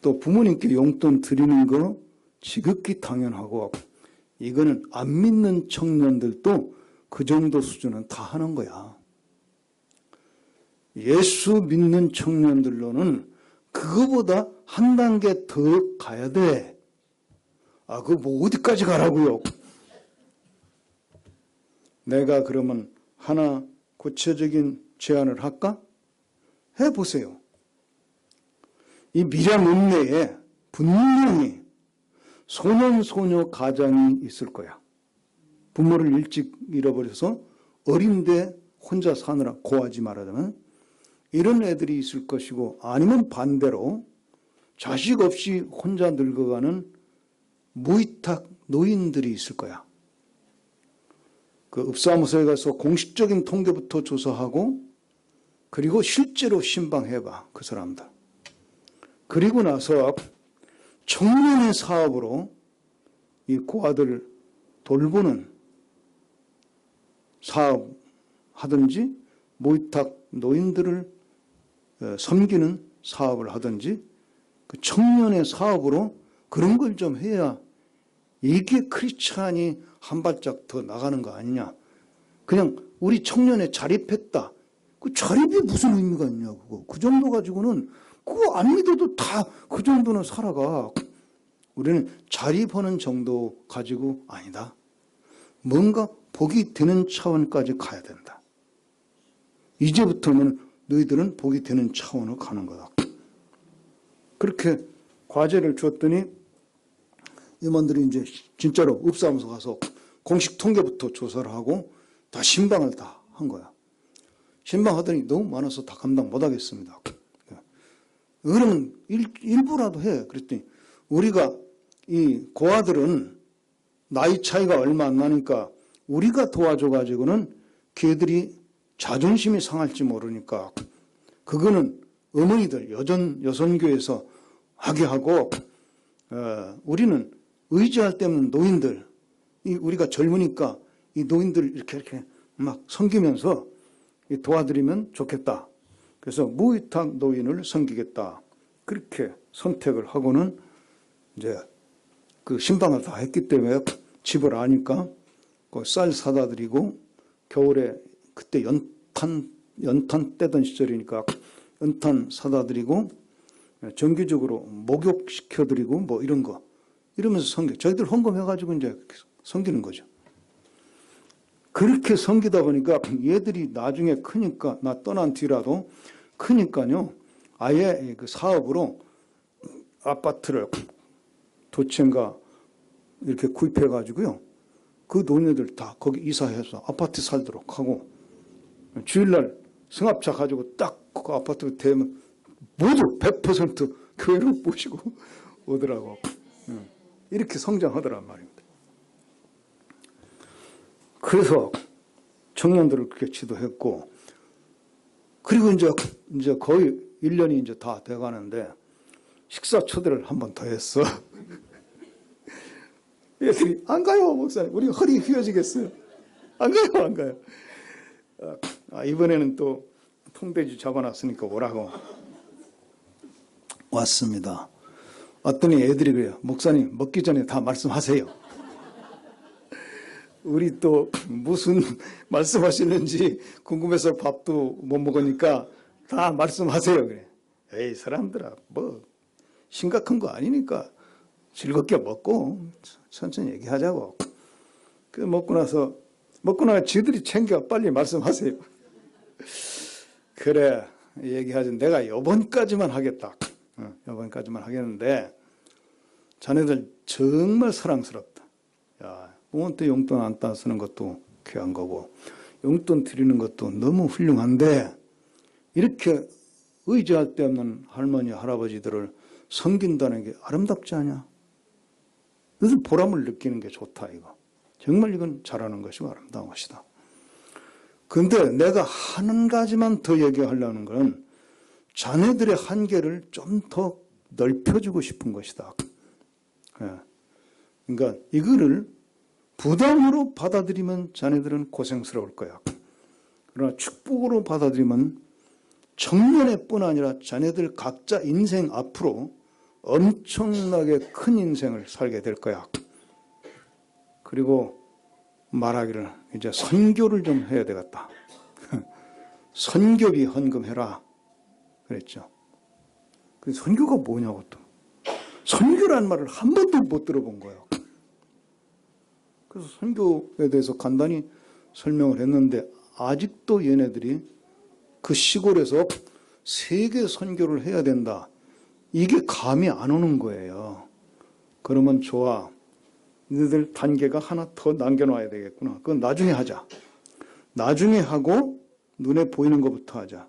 또 부모님께 용돈 드리는 거 지극히 당연하고, 이거는 안 믿는 청년들도 그 정도 수준은 다 하는 거야. 예수 믿는 청년들로는 그거보다 한 단계 더 가야 돼. 아, 그거 뭐 어디까지 가라고요? 내가 그러면 하나 구체적인 제안을 할까? 해보세요. 이 미량 읍내에 분명히 소년, 소녀 가장이 있을 거야. 부모를 일찍 잃어버려서 어린데 혼자 사느라 고하지 말하자면 이런 애들이 있을 것이고, 아니면 반대로 자식 없이 혼자 늙어가는 무위탁 노인들이 있을 거야. 그 읍사무소에 가서 공식적인 통계부터 조사하고, 그리고 실제로 신방해봐, 그 사람들. 그리고 나서 청년의 사업으로 이 고아들 돌보는 사업 하든지, 무위탁 노인들을 섬기는 사업을 하든지, 그 청년의 사업으로 그런 걸 좀 해야 이게 크리스찬이 한 발짝 더 나가는 거 아니냐. 그냥 우리 청년에 자립했다. 그 자립이 무슨 의미가 있냐, 그거. 그 정도 가지고는 그거 안 믿어도 다 그 정도는 살아가. 우리는 자립하는 정도 가지고 아니다. 뭔가 복이 되는 차원까지 가야 된다. 이제부터는 너희들은 복이 되는 차원으로 가는 거다. 그렇게 과제를 줬더니 임원들이 이제 진짜로 읍사무소 가서 공식 통계부터 조사를 하고 다 신방을 다 한 거야. 신방하더니 너무 많아서 다 감당 못 하겠습니다. 그러면 일부라도 해. 그랬더니 우리가 이 고아들은 나이 차이가 얼마 안 나니까 우리가 도와줘가지고는 걔들이 자존심이 상할지 모르니까 그거는 어머니들, 여선교에서 하게 하고, 우리는 의지할 데 없는 노인들, 우리가 젊으니까 이 노인들 이렇게 막 섬기면서 도와드리면 좋겠다. 그래서 무위탁 노인을 섬기겠다. 그렇게 선택을 하고는 이제 그 신방을 다 했기 때문에 집을 아니까 그 쌀 사다 드리고, 겨울에 그때 연탄 떼던 시절이니까 연탄 사다 드리고, 정기적으로 목욕시켜 드리고 뭐 이런 거 이러면서 저희들 헌금해가지고 이제 섬기는 거죠. 그렇게 섬기다 보니까 얘들이 나중에 크니까, 나 떠난 뒤라도 크니까요, 아예 그 사업으로 아파트를 두 채인가 이렇게 구입해가지고요, 그 노인들 다 거기 이사해서 아파트 살도록 하고, 주일날 승합차 가지고 딱 그 아파트 대면 모두 100% 교회로 모시고 오더라고. 이렇게 성장하더란 말입니다. 그래서 청년들을 그렇게 지도했고, 그리고 이제 거의 1년이 이제 다 돼가는데 식사 초대를 한 번 더 했어. 얘들이 안 가요, 목사님. 우리 허리 휘어지겠어요. 안 가요. 이번에는 또 통돼지 잡아놨으니까 오라고 왔습니다. 왔더니 애들이 그래요. 목사님, 먹기 전에 다 말씀하세요. 우리 또 무슨 말씀하시는지 궁금해서 밥도 못 먹으니까 다 말씀하세요. 그래. 에이, 사람들아, 뭐 심각한 거 아니니까 즐겁게 먹고 천천히 얘기하자고. 그 먹고 나서 지들이 챙겨 빨리 말씀하세요. 그래, 얘기하지. 내가 요번까지만 하겠다. 요번까지만 하겠는데 자네들 정말 사랑스럽다. 야, 부모한테 용돈 안 따쓰는 것도 귀한 거고 용돈 드리는 것도 너무 훌륭한데 이렇게 의지할 데 없는 할머니, 할아버지들을 섬긴다는 게 아름답지 않냐? 그래서 보람을 느끼는 게 좋다, 이거. 정말 이건 잘하는 것이고 아름다운 것이다. 근데 내가 한 가지만 더 얘기하려는 건 자네들의 한계를 좀 더 넓혀주고 싶은 것이다. 그러니까 이거를 부담으로 받아들이면 자네들은 고생스러울 거야. 그러나 축복으로 받아들이면 청년회뿐 아니라 자네들 각자 인생 앞으로 엄청나게 큰 인생을 살게 될 거야. 그리고 말하기를 이제 선교를 좀 해야 되겠다. 선교비 헌금해라 그랬죠. 그 선교가 뭐냐고 또. 선교라는 말을 한 번도 못 들어본 거예요. 그래서 선교에 대해서 간단히 설명을 했는데 아직도 얘네들이 그 시골에서 세계 선교를 해야 된다. 이게 감이 안 오는 거예요. 그러면 좋아. 너희들 단계가 하나 더 남겨놔야 되겠구나. 그건 나중에 하자. 나중에 하고 눈에 보이는 것부터 하자.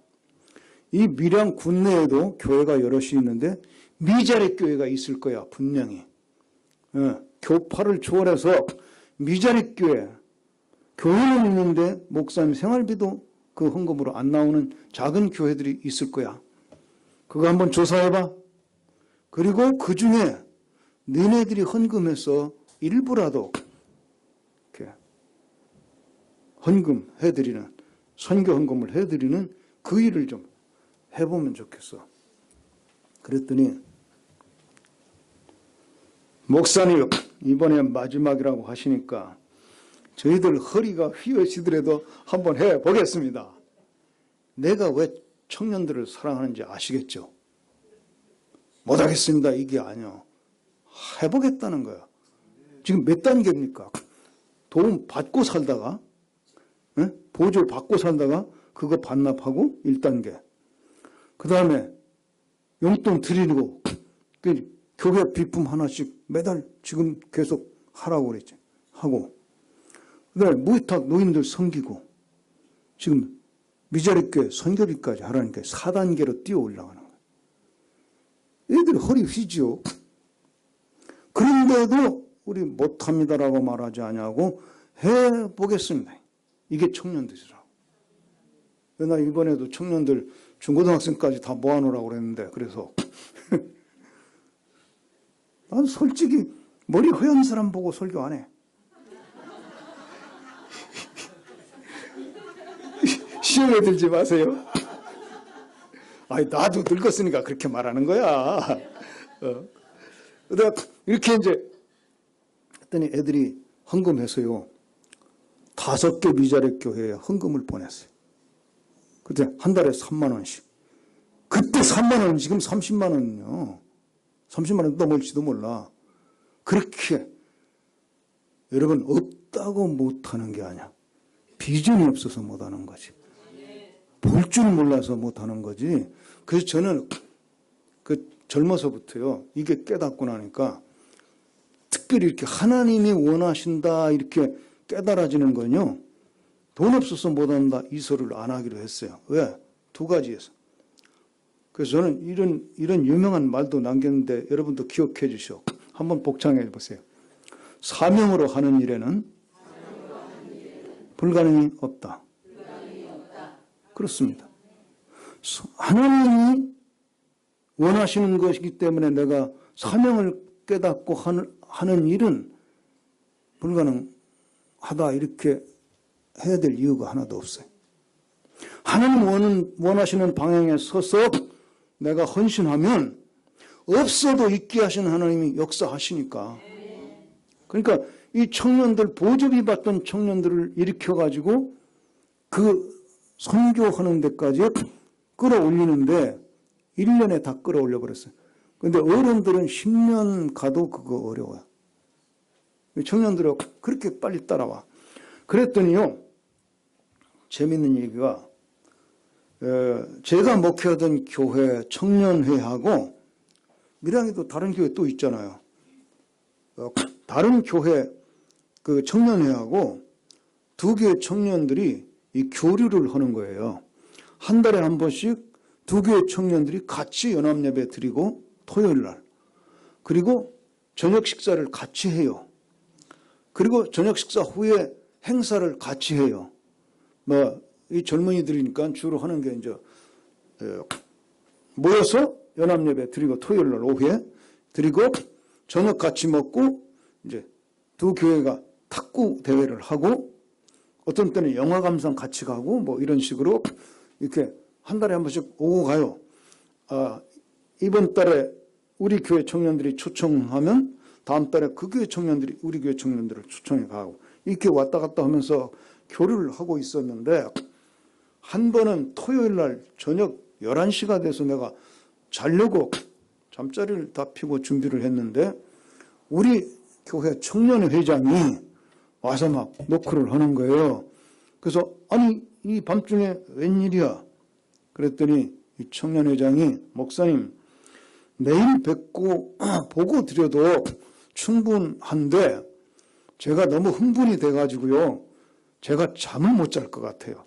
이 밀양 군내에도 교회가 여럿이 있는데 미자리 교회가 있을 거야, 분명히. 교파를 초월해서 미자리 교회, 교회는 있는데 목사님 생활비도 그 헌금으로 안 나오는 작은 교회들이 있을 거야. 그거 한번 조사해봐. 그리고 그 중에 너네들이 헌금해서 일부라도 이렇게 헌금해드리는, 선교 헌금을 해드리는 그 일을 좀 해보면 좋겠어. 그랬더니 목사님 이번에 마지막이라고 하시니까 저희들 허리가 휘어지더라도 한번 해보겠습니다. 내가 왜 청년들을 사랑하는지 아시겠죠? 못하겠습니다. 이게 아니요. 해보겠다는 거야. 지금 몇 단계입니까? 도움 받고 살다가, 보조 받고 살다가 그거 반납하고 1단계. 그 다음에 용돈 드리고, 교회 비품 하나씩 매달 지금 계속 하라고 그랬지. 하고. 그 다음에 무위탁 노인들 섬기고, 지금 미자립교회 선교비까지 하라니까 4단계로 뛰어 올라가는 거예요. 애들 허리 휘지요. 그런데도 우리 못합니다라고 말하지 아니하고 해보겠습니다. 이게 청년들이라고. 나 이번에도 청년들 중고등학생까지 다 모아놓으라고 그랬는데, 그래서 난 솔직히 머리 허연 사람 보고 설교 안 해. 시험에 들지 마세요. 아니, 나도 늙었으니까 그렇게 말하는 거야. 내가 이렇게 이제 했더니 애들이 헌금해서요, 5개 미자립 교회에 헌금을 보냈어요. 그때 한 달에 3만 원씩. 그때 3만 원, 지금 30만 원요. 30만 원 넘을지도 몰라. 그렇게 여러분, 없다고 못하는 게 아니야. 비전이 없어서 못하는 거지. 볼 줄 몰라서 못하는 거지. 그래서 저는 그 젊어서부터요, 이게 깨닫고 나니까 특별히 이렇게 하나님이 원하신다 이렇게 깨달아지는 건요, 돈 없어서 못한다 이 소리를 안 하기로 했어요. 왜? 2가지에서. 그래서 저는 이런 유명한 말도 남겼는데 여러분도 기억해 주시오. 한번 복창해 보세요. 사명으로 하는 일에는 불가능이 없다. 그렇습니다. 하나님이 원하시는 것이기 때문에 내가 사명을 깨닫고 하는 일은 불가능하다 이렇게 해야 될 이유가 하나도 없어요. 하나님 원하시는 방향에 서서 내가 헌신하면 없어도 있게 하신 하나님이 역사하시니까. 그러니까 이 청년들, 보조비 받던 청년들을 일으켜가지고 그 선교하는 데까지 끌어올리는데 1년에 다 끌어올려 버렸어요. 그런데 어른들은 10년 가도 그거 어려워요. 청년들은 그렇게 빨리 따라와. 그랬더니요, 재밌는 얘기가, 제가 목회하던 교회 청년회하고 밀양에도 다른 교회 또 있잖아요. 다른 교회 그 청년회하고 2개의 청년들이 이 교류를 하는 거예요. 한 달에 한 번씩 2개의 청년들이 같이 연합예배 드리고 토요일 날, 그리고 저녁 식사를 같이 해요. 그리고 저녁 식사 후에 행사를 같이 해요. 이 젊은이들이니까 주로 하는 게 이제 모여서 연합예배 드리고 토요일 날 오후에 드리고 저녁 같이 먹고 이제 2 교회가 탁구 대회를 하고 어떤 때는 영화 감상 같이 가고 뭐 이런 식으로 이렇게 한 달에 한 번씩 오고 가요. 이번 달에 우리 교회 청년들이 초청하면 다음 달에 그 교회 청년들이 우리 교회 청년들을 초청해 가고 이렇게 왔다 갔다 하면서 교류를 하고 있었는데, 한 번은 토요일 날 저녁 11시가 돼서 내가 자려고 잠자리를 다 피고 준비를 했는데 우리 교회 청년회장이 와서 막 노크를 하는 거예요. 그래서 아니 이 밤중에 웬일이야? 그랬더니 이 청년회장이, 목사님 내일 뵙고 보고 드려도 충분한데 제가 너무 흥분이 돼가지고요, 제가 잠을 못 잘 것 같아요.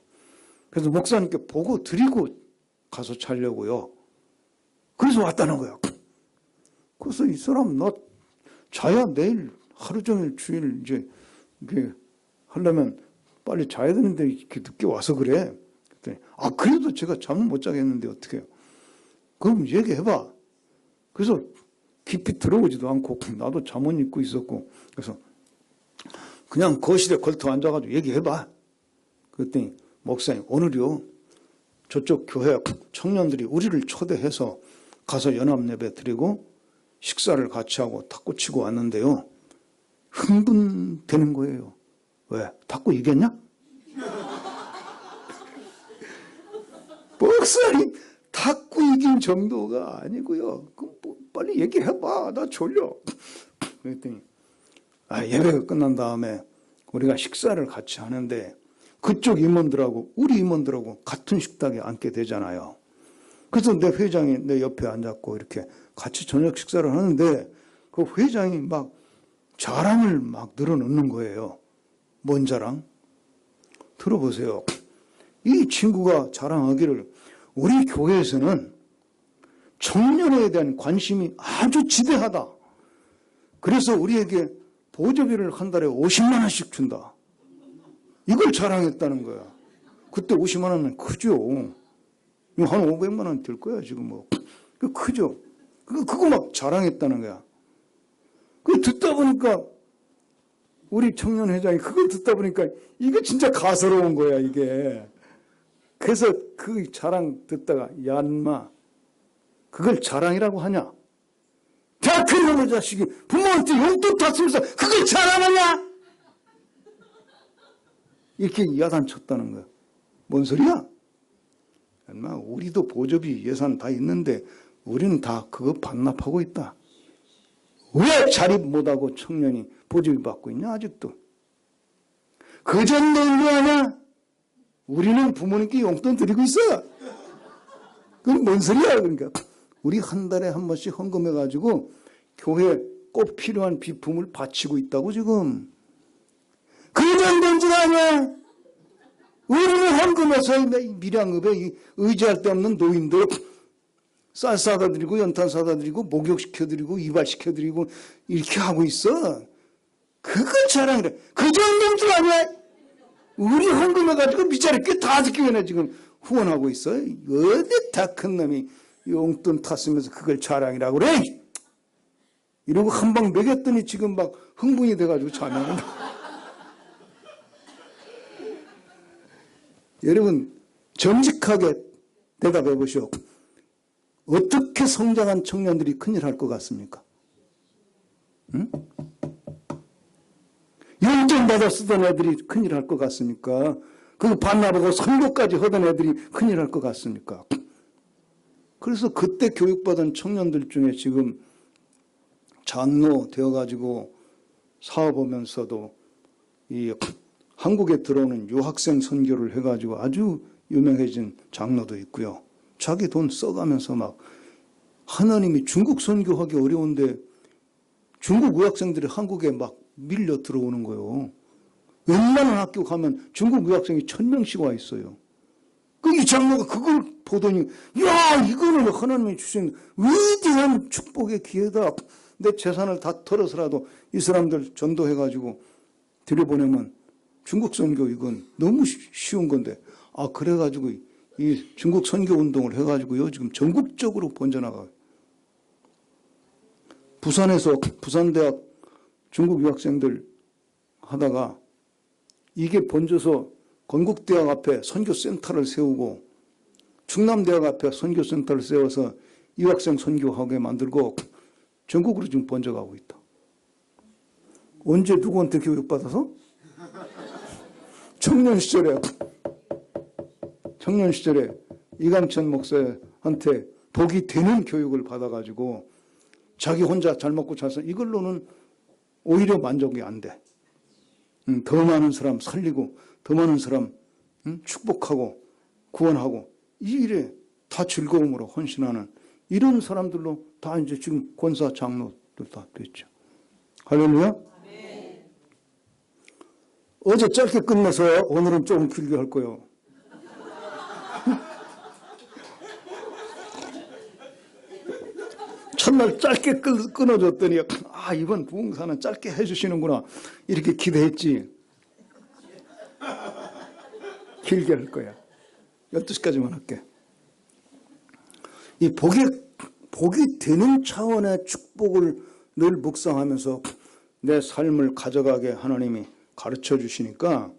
그래서 목사님께 보고 드리고 가서 자려고요. 그래서 왔다는 거야. 그래서 이 사람 너 자야 내일 하루 종일 주일 이제 이렇게 하려면 빨리 자야 되는데 이렇게 늦게 와서 그래. 그랬더니 그래도 제가 잠을 못 자겠는데 어떻게 해요? 그럼 얘기해봐. 그래서 깊이 들어오지도 않고 나도 잠옷 입고 있었고, 그래서 그냥 거실에 걸터 앉아가지고 얘기해봐. 그랬더니 목사님 오늘요 저쪽 교회 청년들이 우리를 초대해서 가서 연합예배 드리고 식사를 같이 하고 탁구 치고 왔는데요, 흥분되는 거예요. 왜? 탁구 이겼냐? 목사님 탁구 이긴 정도가 아니고요. 그럼 뭐 빨리 얘기해봐. 나 졸려. 그랬더니 예배가 끝난 다음에 우리가 식사를 같이 하는데 그쪽 임원들하고 우리 임원들하고 같은 식탁에 앉게 되잖아요. 그래서 내 회장이 내 옆에 앉았고 이렇게 같이 저녁 식사를 하는데 그 회장이 막 자랑을 막 늘어놓는 거예요. 뭔 자랑? 들어보세요. 이 친구가 자랑하기를 우리 교회에서는 청년에 대한 관심이 아주 지대하다. 그래서 우리에게 보조비를 한 달에 50만 원씩 준다. 이걸 자랑했다는 거야. 그때 50만 원은 크죠. 한 500만 원 될 거야, 지금 뭐. 그 크죠. 그거 막 자랑했다는 거야. 그 듣다 보니까 우리 청년회장이 그걸 듣다 보니까 이게 진짜 가소로운 거야, 이게. 그래서 그 자랑 듣다가, 야, 인마, 그걸 자랑이라고 하냐? 대학교 놈의 자식이 부모한테 용돈 탔으면서 그걸 자랑하냐? 이렇게 야단쳤다는 거야. 뭔 소리야? 인마, 우리도 보조비 예산 다 있는데 우리는 다 그거 반납하고 있다. 왜 자립 못하고 청년이 보조비 받고 있냐, 아직도? 그 정도인 거 아냐? 우리는 부모님께 용돈 드리고 있어. 그건 뭔 소리야, 그러니까. 우리 한 달에 한 번씩 헌금해가지고 교회에 꼭 필요한 비품을 바치고 있다고, 지금. 그 정도인 줄 아냐? 우리는 헌금해서 밀양읍에 의지할 데 없는 노인들 쌀 사다 드리고 연탄 사다 드리고 목욕시켜 드리고 이발시켜 드리고 이렇게 하고 있어. 그걸 자랑이래. 그 정도인 줄 아냐? 우리 헌금해가지고 밑자리 꽤 다섯 교회나 지금 후원하고 있어. 어디 다 큰 놈이 용돈 탔으면서 그걸 자랑이라고 그래? 이러고 한 방 먹였더니 지금 막 흥분이 돼가지고 자면은. 여러분, 정직하게 대답해 보시오. 어떻게 성장한 청년들이 큰일 할 것 같습니까? 응? 용돈 받아 쓰던 애들이 큰일 할 것 같습니까? 그거 반납하고 선교까지 하던 애들이 큰일 할 것 같습니까? 그래서 그때 교육받은 청년들 중에 지금 장로 되어가지고 사업하면서도 이 한국에 들어오는 유학생 선교를 해가지고 아주 유명해진 장로도 있고요. 자기 돈 써가면서 막 하나님이 중국 선교하기 어려운데 중국 유학생들이 한국에 막 밀려 들어오는 거예요. 웬만한 학교 가면 중국 유학생이 1000명씩 와 있어요. 이 장로가 그걸 보더니, 야, 이거는 하나님이 주신 위대한 축복의 기회다. 내 재산을 다 털어서라도 이 사람들 전도해가지고 들여보내면 중국 선교 이건 너무 쉬운 건데, 그래가지고 이 중국 선교 운동을 해가지고요, 지금 전국적으로 번져나가요. 부산에서 부산대학 중국 유학생들 하다가 이게 번져서 건국대학 앞에 선교센터를 세우고 충남대학 앞에 선교센터를 세워서 유학생 선교하게 만들고 전국으로 지금 번져가고 있다. 언제 누구한테 교육받아서? 청년 시절에 이강천 목사한테 복이 되는 교육을 받아가지고 자기 혼자 잘 먹고 잘 살, 이걸로는 오히려 만족이 안 돼. 더 많은 사람 살리고 더 많은 사람 축복하고 구원하고 이 일에 다 즐거움으로 헌신하는 이런 사람들로 다 이제 지금 권사 장로들 다 됐죠. 할렐루야. 네. 어제 짧게 끝내서 오늘은 조금 길게 할 거예요. 첫날 짧게 끊어줬더니 이번 부흥사는 짧게 해주시는구나 이렇게 기대했지. 길게 할 거야. 12시까지만 할게. 이 복이 되는 차원의 축복을 늘 묵상하면서 내 삶을 가져가게 하나님이 가르쳐 주시니까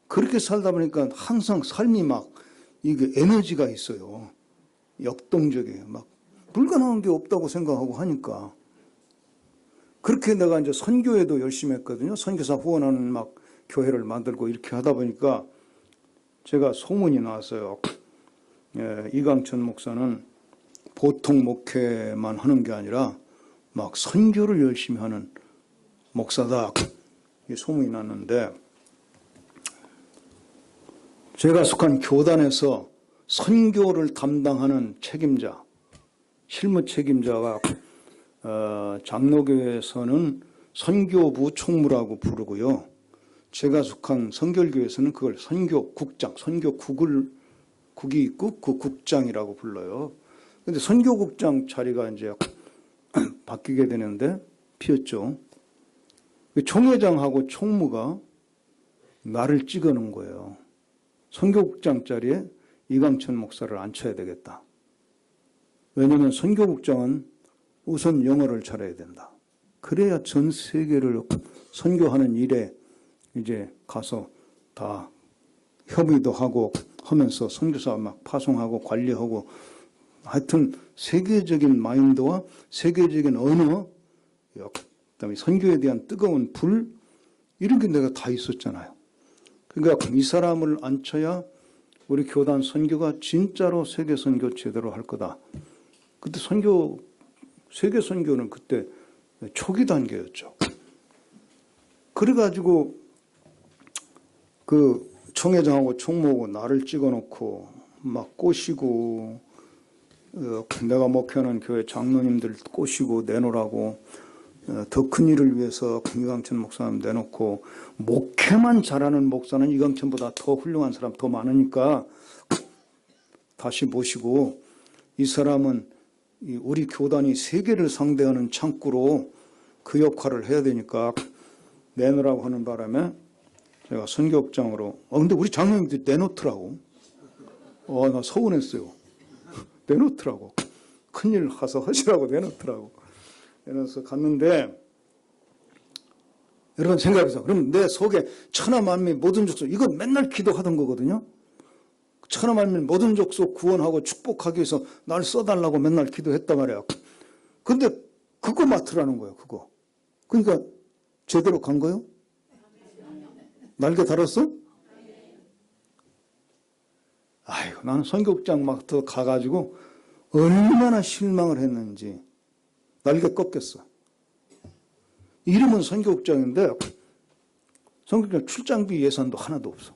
그렇게 살다 보니까 항상 삶이 막 이게 에너지가 있어요. 역동적이에요. 막 불가능한 게 없다고 생각하고 하니까. 그렇게 내가 이제 선교에도 열심히 했거든요. 선교사 후원하는 막 교회를 만들고 이렇게 하다 보니까 제가 소문이 나왔어요. 이강천 목사는 보통 목회만 하는 게 아니라 막 선교를 열심히 하는 목사다. 이 소문이 났는데 제가 속한 교단에서 선교를 담당하는 책임자, 실무 책임자가 장로교회에서는 선교부 총무라고 부르고요. 제가 속한 성결교회에서는 그걸 선교국장, 국이 있고 그 국장이라고 불러요. 근데 선교국장 자리가 이제 바뀌게 되는데 비었죠. 총회장하고 총무가 나를 찍어놓은 거예요. 선교국장 자리에 이강천 목사를 앉혀야 되겠다. 왜냐하면 선교국장은 우선 영어를 잘해야 된다. 그래야 전 세계를 선교하는 일에 이제 가서 다 협의도 하고 하면서 선교사 막 파송하고 관리하고 하여튼 세계적인 마인드와 세계적인 언어, 그다음에 선교에 대한 뜨거운 불 이런 게 내가 다 있었잖아요. 그러니까 이 사람을 앉혀야 우리 교단 선교가 진짜로 세계 선교 제대로 할 거다. 그때 세계 선교는 그때 초기 단계였죠. 그래가지고 그 총회장하고 총무하고 나를 찍어놓고 막 꼬시고 내가 목회하는 교회 장로님들 꼬시고 내놓으라고 더 큰 일을 위해서 이강천 목사님 내놓고 목회만 잘하는 목사는 이강천보다 더 훌륭한 사람 더 많으니까 다시 모시고 이 사람은 우리 교단이 세계를 상대하는 창구로 그 역할을 해야 되니까 내놓으라고 하는 바람에 제가 선교국장으로 근데 우리 장로님들이 내놓더라고. 나 서운했어요. 내놓더라고. 큰일 가서 하시라고 내놓더라고. 내놓아서 갔는데 여러분 생각해서 그럼 내 속에 천하만민 모든 족속 이거 맨날 기도하던 거거든요. 천하만민 모든 족속 구원하고 축복하기 위해서 날 써달라고 맨날 기도했단 말이야. 근데 그거 맡으라는 거예요. 그거. 그러니까 제대로 간 거예요? 날개 달았어? 아이고 나는 선교국장 막 더 가가지고 얼마나 실망을 했는지 날개 꺾였어. 이름은 선교국장인데 선교국장 출장비 예산도 하나도 없어.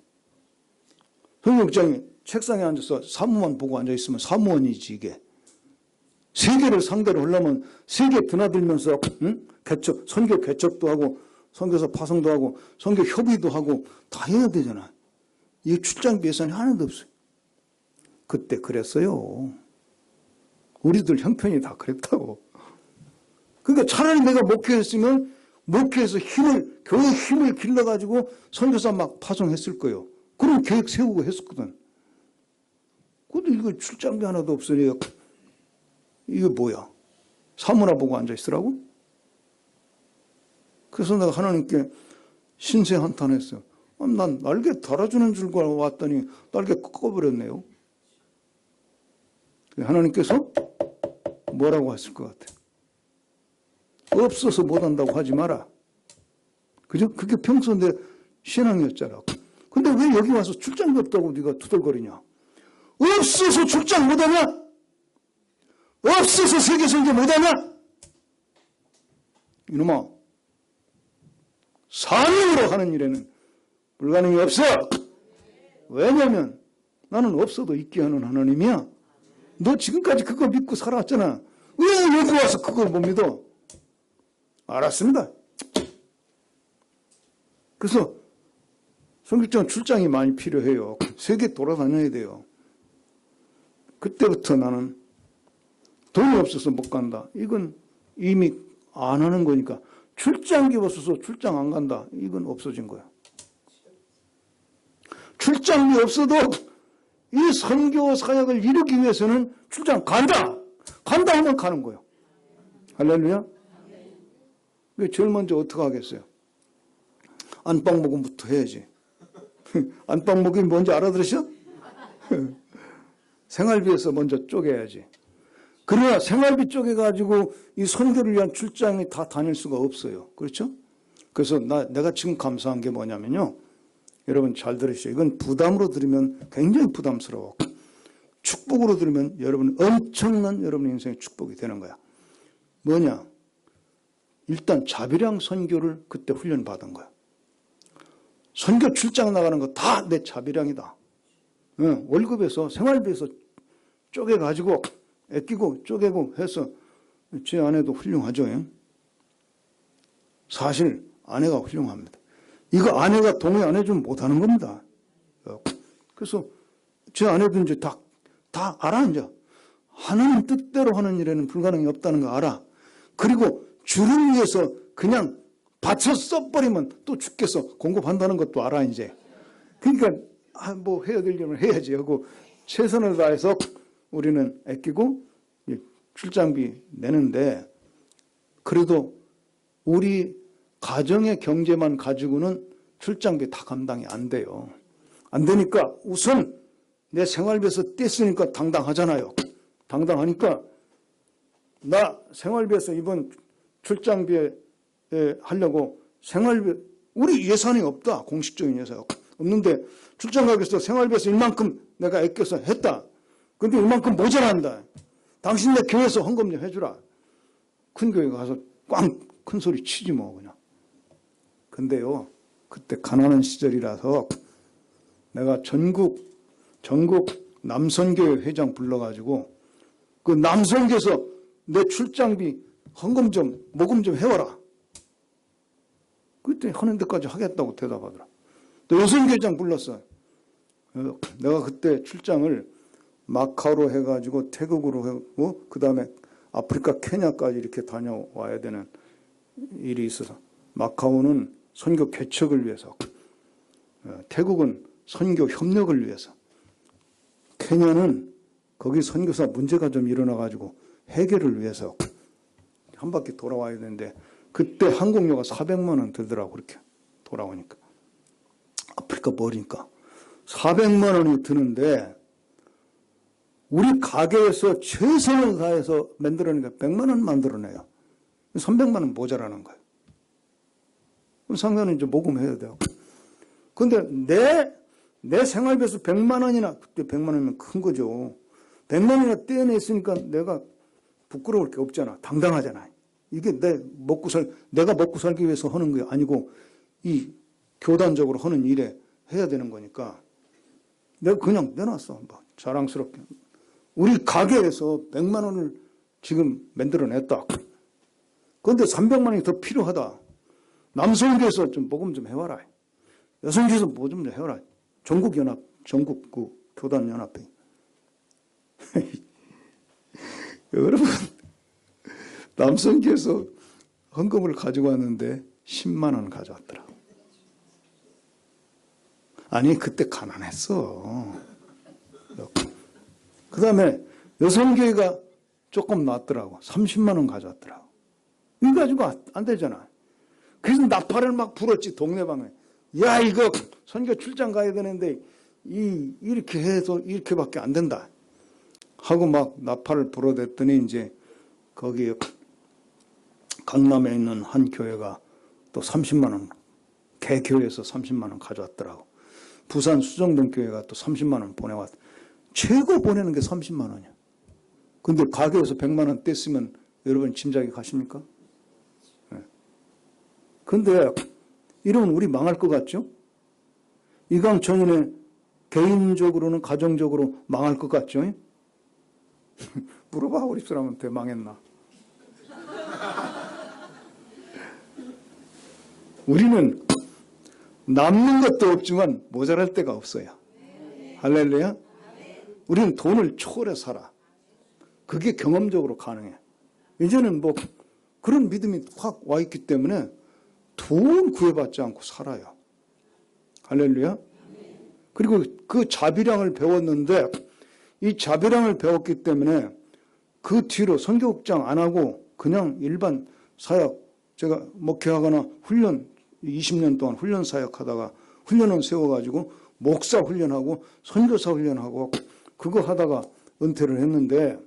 선교국장이 책상에 앉아서 사무만 보고 앉아있으면 사무원이지 이게. 세계를 상대로 하려면 세계 드나들면서 개척, 선교 개척도 하고 선교사 파송도 하고 선교 협의도 하고 다 해야 되잖아. 이 출장비 예산이 하나도 없어요. 그때 그랬어요. 우리들 형편이 다 그랬다고. 그러니까 차라리 내가 목회했으면 목회에서 교회 힘을 길러가지고 선교사 막 파송했을 거예요. 그럼 계획 세우고 했었거든. 근데 이거 출장비 하나도 없으니 이게 뭐야? 사무나 보고 앉아있으라고? 그래서 내가 하나님께 신세 한탄했어요. 난 날개 달아주는 줄 왔더니 날개 꺾어버렸네요. 하나님께서 뭐라고 하실 것 같아요? 없어서 못한다고 하지 마라. 그죠? 그게 평소 내 신앙이었잖아. 근데 왜 여기 와서 출장이 없다고 네가 투덜거리냐? 없어서 출장 못하냐? 없어서 세계선교 못하냐? 이놈아, 사명으로 하는 일에는 불가능이 없어. 왜냐하면 나는 없어도 있게 하는 하나님이야. 너 지금까지 그거 믿고 살아왔잖아. 왜 여기 와서 그걸 못 믿어? 알았습니다. 그래서 선교장 출장이 많이 필요해요. 세계 돌아다녀야 돼요. 그때부터 나는 돈이 없어서 못 간다. 이건 이미 안 하는 거니까. 출장비 없어서 출장 안 간다. 이건 없어진 거야. 출장비 없어도 이 선교 사역을 이루기 위해서는 출장 간다. 간다 하면 가는 거예요. 할렐루야. 제일 먼저 어떻게 하겠어요? 안방 모금부터 해야지. 안방 모금이 뭔지 알아들으셔? 생활비에서 먼저 쪼개야지. 그러나 생활비 쪼개가지고 이 선교를 위한 출장이 다 다닐 수가 없어요. 그렇죠? 그래서 내가 지금 감사한 게 뭐냐면요. 여러분 잘 들으시죠. 이건 부담으로 들으면 굉장히 부담스러워. 축복으로 들으면 여러분 엄청난 여러분 인생의 축복이 되는 거야. 뭐냐? 일단 자비량 선교를 그때 훈련받은 거야. 선교 출장 나가는 거 다 내 자비량이다. 월급에서 생활비에서 쪼개가지고 아끼고 쪼개고 해서 제 아내도 훌륭하죠. 사실 아내가 훌륭합니다. 이거 아내가 동의 안 해주면 못하는 겁니다. 그래서 제 아내도 이제 다 알아. 이제 하나님 뜻대로 하는 일에는 불가능이 없다는 거 알아. 그리고 주를 위해서 그냥 받쳐 써버리면 또 죽겠어. 공급한다는 것도 알아 이제. 그러니까 뭐 해야 되려면 해야지 하고 최선을 다해서 우리는 아끼고 출장비 내는데, 그래도 우리 가정의 경제만 가지고는 출장비 다 감당이 안 돼요. 안 되니까 우선 내 생활비에서 뗐으니까 당당하잖아요. 당당하니까 나 생활비에서 이번 출장비에 하려고 생활비, 우리 예산이 없다. 공식적인 예산이 없는데 출장 가겠어. 생활비에서 이만큼 내가 아껴서 했다. 근데 이만큼 모자란다. 당신 네 교회에서 헌금 좀 해주라. 큰 교회 가서 꽝 큰 소리 치지 뭐 그냥. 근데요, 그때 가난한 시절이라서 내가 전국 남선교회 회장 불러가지고 그 남선교에서 내 출장비 헌금 좀 모금 좀 해와라. 그때 하는 데까지 하겠다고 대답하더라. 또 여선교회장 불렀어. 내가 그때 출장을 마카오로 해가지고 태국으로 하고 그 다음에 아프리카 케냐까지 이렇게 다녀와야 되는 일이 있어서, 마카오는 선교 개척을 위해서, 태국은 선교 협력을 위해서, 케냐는 거기 선교사 문제가 좀 일어나가지고 해결을 위해서 한 바퀴 돌아와야 되는데 그때 항공료가 400만 원 들더라고. 그렇게 돌아오니까 아프리카 멀으니까 400만 원이 드는데 우리 가게에서 최선을 다해서 만들어내니까 100만 원 만들어내요. 300만 원 모자라는 거예요. 그럼 상관은 이제 모금해야 돼요. 근데 내 생활비에서 100만 원이나, 그때 100만 원이면 큰 거죠. 100만 원이나 떼어냈으니까 내가 부끄러울 게 없잖아. 당당하잖아. 이게 내가 먹고 살기 위해서 하는 게 아니고 이 교단적으로 하는 일에 해야 되는 거니까 내가 그냥 내놨어. 뭐 자랑스럽게. 우리 가게에서 100만 원을 지금 만들어냈다. 그런데 300만 원이 더 필요하다. 남성교에서 좀 모금 좀 해와라. 여성교에서 뭐 좀 해와라. 전국 그 교단연합회. 여러분, 남성교에서 헌금을 가지고 왔는데 10만 원 가져왔더라. 아니, 그때 가난했어. 그 다음에 여성교회가 조금 낫더라고. 30만 원 가져왔더라고. 이거 가지고 안 되잖아. 그래서 나팔을 막 불었지, 동네방에. 야, 이거 선교 출장 가야 되는데 이렇게 해서 이렇게밖에 안 된다 하고 막 나팔을 불어댔더니 이제 거기 강남에 있는 한 교회가 또 30만 원, 개교회에서 30만 원 가져왔더라고. 부산 수정동 교회가 또 30만 원 보내왔. 최고 보내는 게 30만 원이야. 근데 가게에서 100만 원 뗐으면 여러분 짐작이 가십니까? 네. 근데 이러면 우리 망할 것 같죠? 이강천인의 개인적으로는 가정적으로 망할 것 같죠? 물어봐, 우리 사람한테 망했나? 우리는 남는 것도 없지만 모자랄 데가 없어요. 할렐루야. 우리는 돈을 초월해 살아. 그게 경험적으로 가능해. 이제는 뭐 그런 믿음이 확 와 있기 때문에 돈 구애받지 않고 살아요. 할렐루야. 그리고 그 자비량을 배웠는데 이 자비량을 배웠기 때문에 그 뒤로 선교국장 안 하고 그냥 일반 사역, 제가 목회하거나 훈련 20년 동안 훈련 사역하다가 훈련원 세워가지고 목사 훈련하고 선교사 훈련하고 그거 하다가 은퇴를 했는데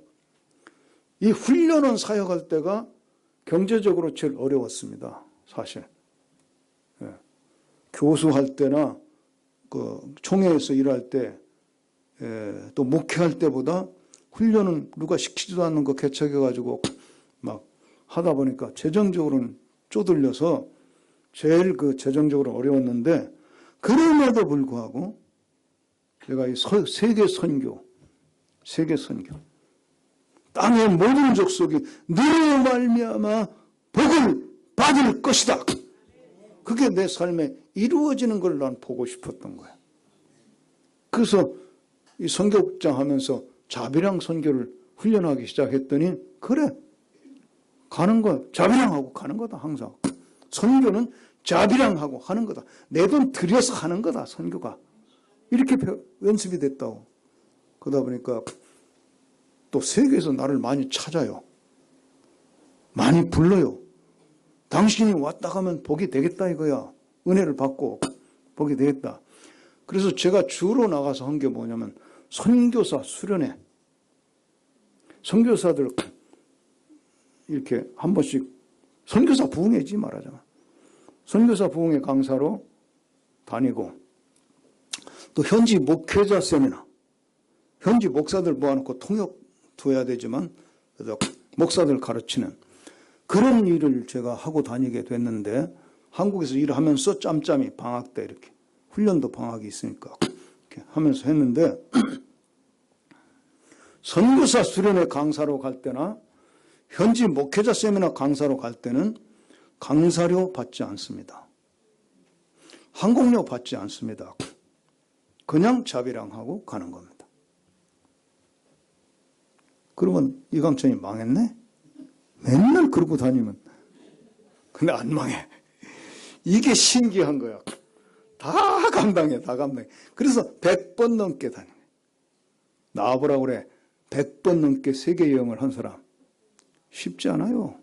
이 훈련원 사역할 때가 경제적으로 제일 어려웠습니다. 사실. 예. 교수할 때나 그 총회에서 일할 때 또 목회할 때보다 훈련은 누가 시키지도 않는 거 개척해가지고 막 하다 보니까 재정적으로는 쪼들려서 제일 그 재정적으로 어려웠는데 그럼에도 불구하고 제가 이 세계 선교 땅의 모든 족속이 너로 말미암아 복을 받을 것이다. 그게 내 삶에 이루어지는 걸 난 보고 싶었던 거야. 그래서 이 선교국장 하면서 자비랑 선교를 훈련하기 시작했더니 그래 가는 거야. 자비랑하고 가는 거다 항상. 선교는 자비랑하고 하는 거다. 내 돈 들여서 하는 거다, 선교가. 이렇게 연습이 됐다고. 그러다 보니까 또 세계에서 나를 많이 찾아요. 많이 불러요. 당신이 왔다 가면 복이 되겠다 이거야. 은혜를 받고 복이 되겠다. 그래서 제가 주로 나가서 한 게 뭐냐면 선교사 수련회. 선교사들 이렇게 한 번씩 선교사 부흥회지 말하자면. 선교사 부흥회 강사로 다니고 또 현지 목회자 세미나. 현지 목사들 모아놓고 통역 둬야 되지만 그래도 목사들 가르치는 그런 일을 제가 하고 다니게 됐는데 한국에서 일을 하면서 짬짬이 방학 때 이렇게 훈련도 방학이 있으니까 이렇게 하면서 했는데 선교사 수련회 강사로 갈 때나 현지 목회자 세미나 강사로 갈 때는 강사료 받지 않습니다. 항공료 받지 않습니다. 그냥 자비랑하고 가는 겁니다. 그러면 이강천이 망했네? 맨날 그러고 다니면. 근데 안 망해. 이게 신기한 거야. 다 감당해, 다 감당해. 그래서 100번 넘게 다녀. 나와보라고 그래. 100번 넘게 세계 여행을 한 사람. 쉽지 않아요.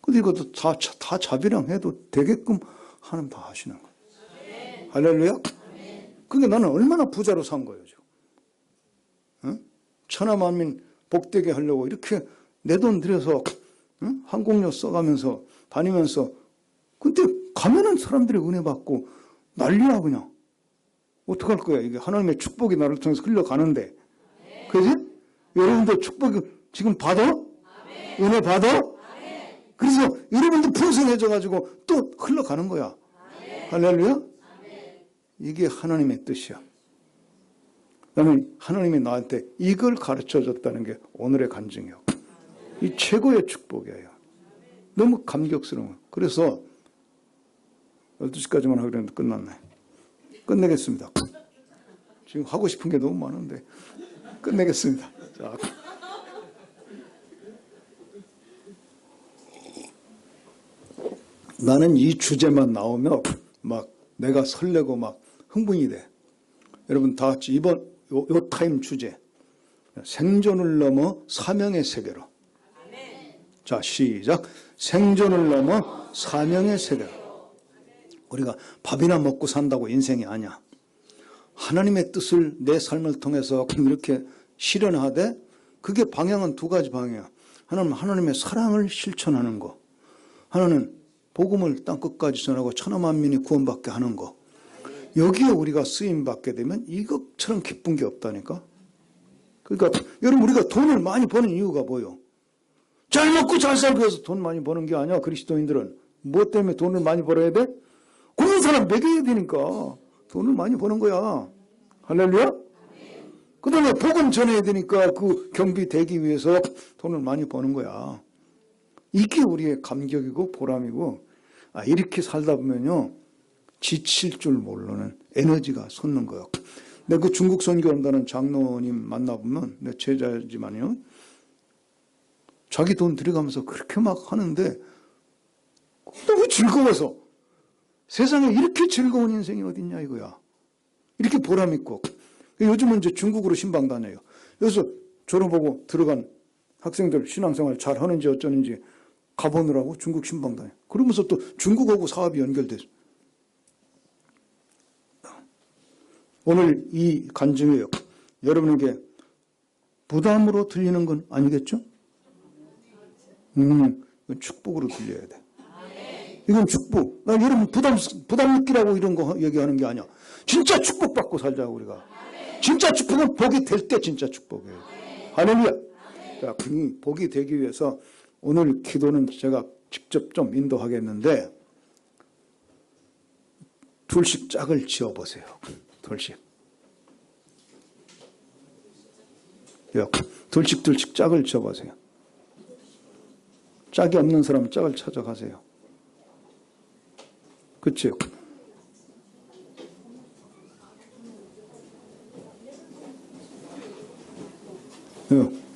근데 이것도 다 자비랑 해도 되게끔 하나님 다 하시는 거예요. 할렐루야? 그러니까 나는 얼마나 부자로 산 거예요, 지금. 응? 천하만민 복되게 하려고 이렇게 내 돈 들여서 응? 항공료 써가면서 다니면서 근데 가면은 사람들이 은혜 받고 난리야 그냥. 어떡할 거야. 이게 하나님의 축복이 나를 통해서 흘러가는데. 그지? 여러분도 축복이 지금 받아? 은혜 받아? 그래서 여러분도 풍성해져가지고 또 흘러가는 거야. 할렐루야? 이게 하나님의 뜻이야. 나는 하나님이 나한테 이걸 가르쳐줬다는 게 오늘의 간증이요. 이 최고의 축복이에요. 너무 감격스러워. 그래서 12시까지만 하기로 했는데 끝났네. 끝내겠습니다. 지금 하고 싶은 게 너무 많은데 끝내겠습니다. 자. 나는 이 주제만 나오면 막 내가 설레고 막 흥분이 돼. 여러분 다 같이 이번 요 타임 주제 생존을 넘어 사명의 세계로. 자 시작. 생존을 넘어 사명의 세계로. 우리가 밥이나 먹고 산다고 인생이 아니야. 하나님의 뜻을 내 삶을 통해서 이렇게 실현하되 그게 방향은 두 가지 방향이야. 하나는 하나님의 사랑을 실천하는 거. 하나는 복음을 땅끝까지 전하고 천하만민이 구원받게 하는 거. 여기에 우리가 쓰임받게 되면 이것처럼 기쁜 게 없다니까. 그러니까 여러분 우리가 돈을 많이 버는 이유가 뭐예요? 잘 먹고 잘 살기 위해서 돈 많이 버는 게 아니야. 그리스도인들은. 뭐 때문에 돈을 많이 벌어야 돼? 그런 사람 먹여야 되니까 돈을 많이 버는 거야. 할렐루야? 그 다음에 복음 전해야 되니까 그 경비 되기 위해서 돈을 많이 버는 거야. 이게 우리의 감격이고 보람이고 이렇게 살다 보면요. 지칠 줄 모르는 에너지가 솟는 거예요. 내가 그 중국 선교한다는 장로님 만나보면 내 제자지만요. 자기 돈 들여가면서 그렇게 막 하는데 너무 즐거워서 세상에 이렇게 즐거운 인생이 어딨냐 이거야. 이렇게 보람 있고. 요즘은 이제 중국으로 신방 다녀요. 여기서 졸업하고 들어간 학생들 신앙생활 잘 하는지 어쩌는지 가보느라고 중국 신방 다녀요. 그러면서 또 중국하고 사업이 연결돼서. 오늘 이 간증이에요. 여러분에게 부담으로 들리는 건 아니겠죠? 이건 축복으로 들려야 돼. 이건 축복. 나 여러분 부담 느끼라고 이런 거 얘기하는 게 아니야. 진짜 축복받고 살자고 우리가. 진짜 축복은 복이 될 때 진짜 축복이에요. 할렐루야. 자, 복이 되기 위해서 오늘 기도는 제가 직접 좀 인도하겠는데 둘씩 짝을 지어보세요. 둘씩. 둘씩 짝을 지어보세요. 짝이 없는 사람은 짝을 찾아가세요. 그치?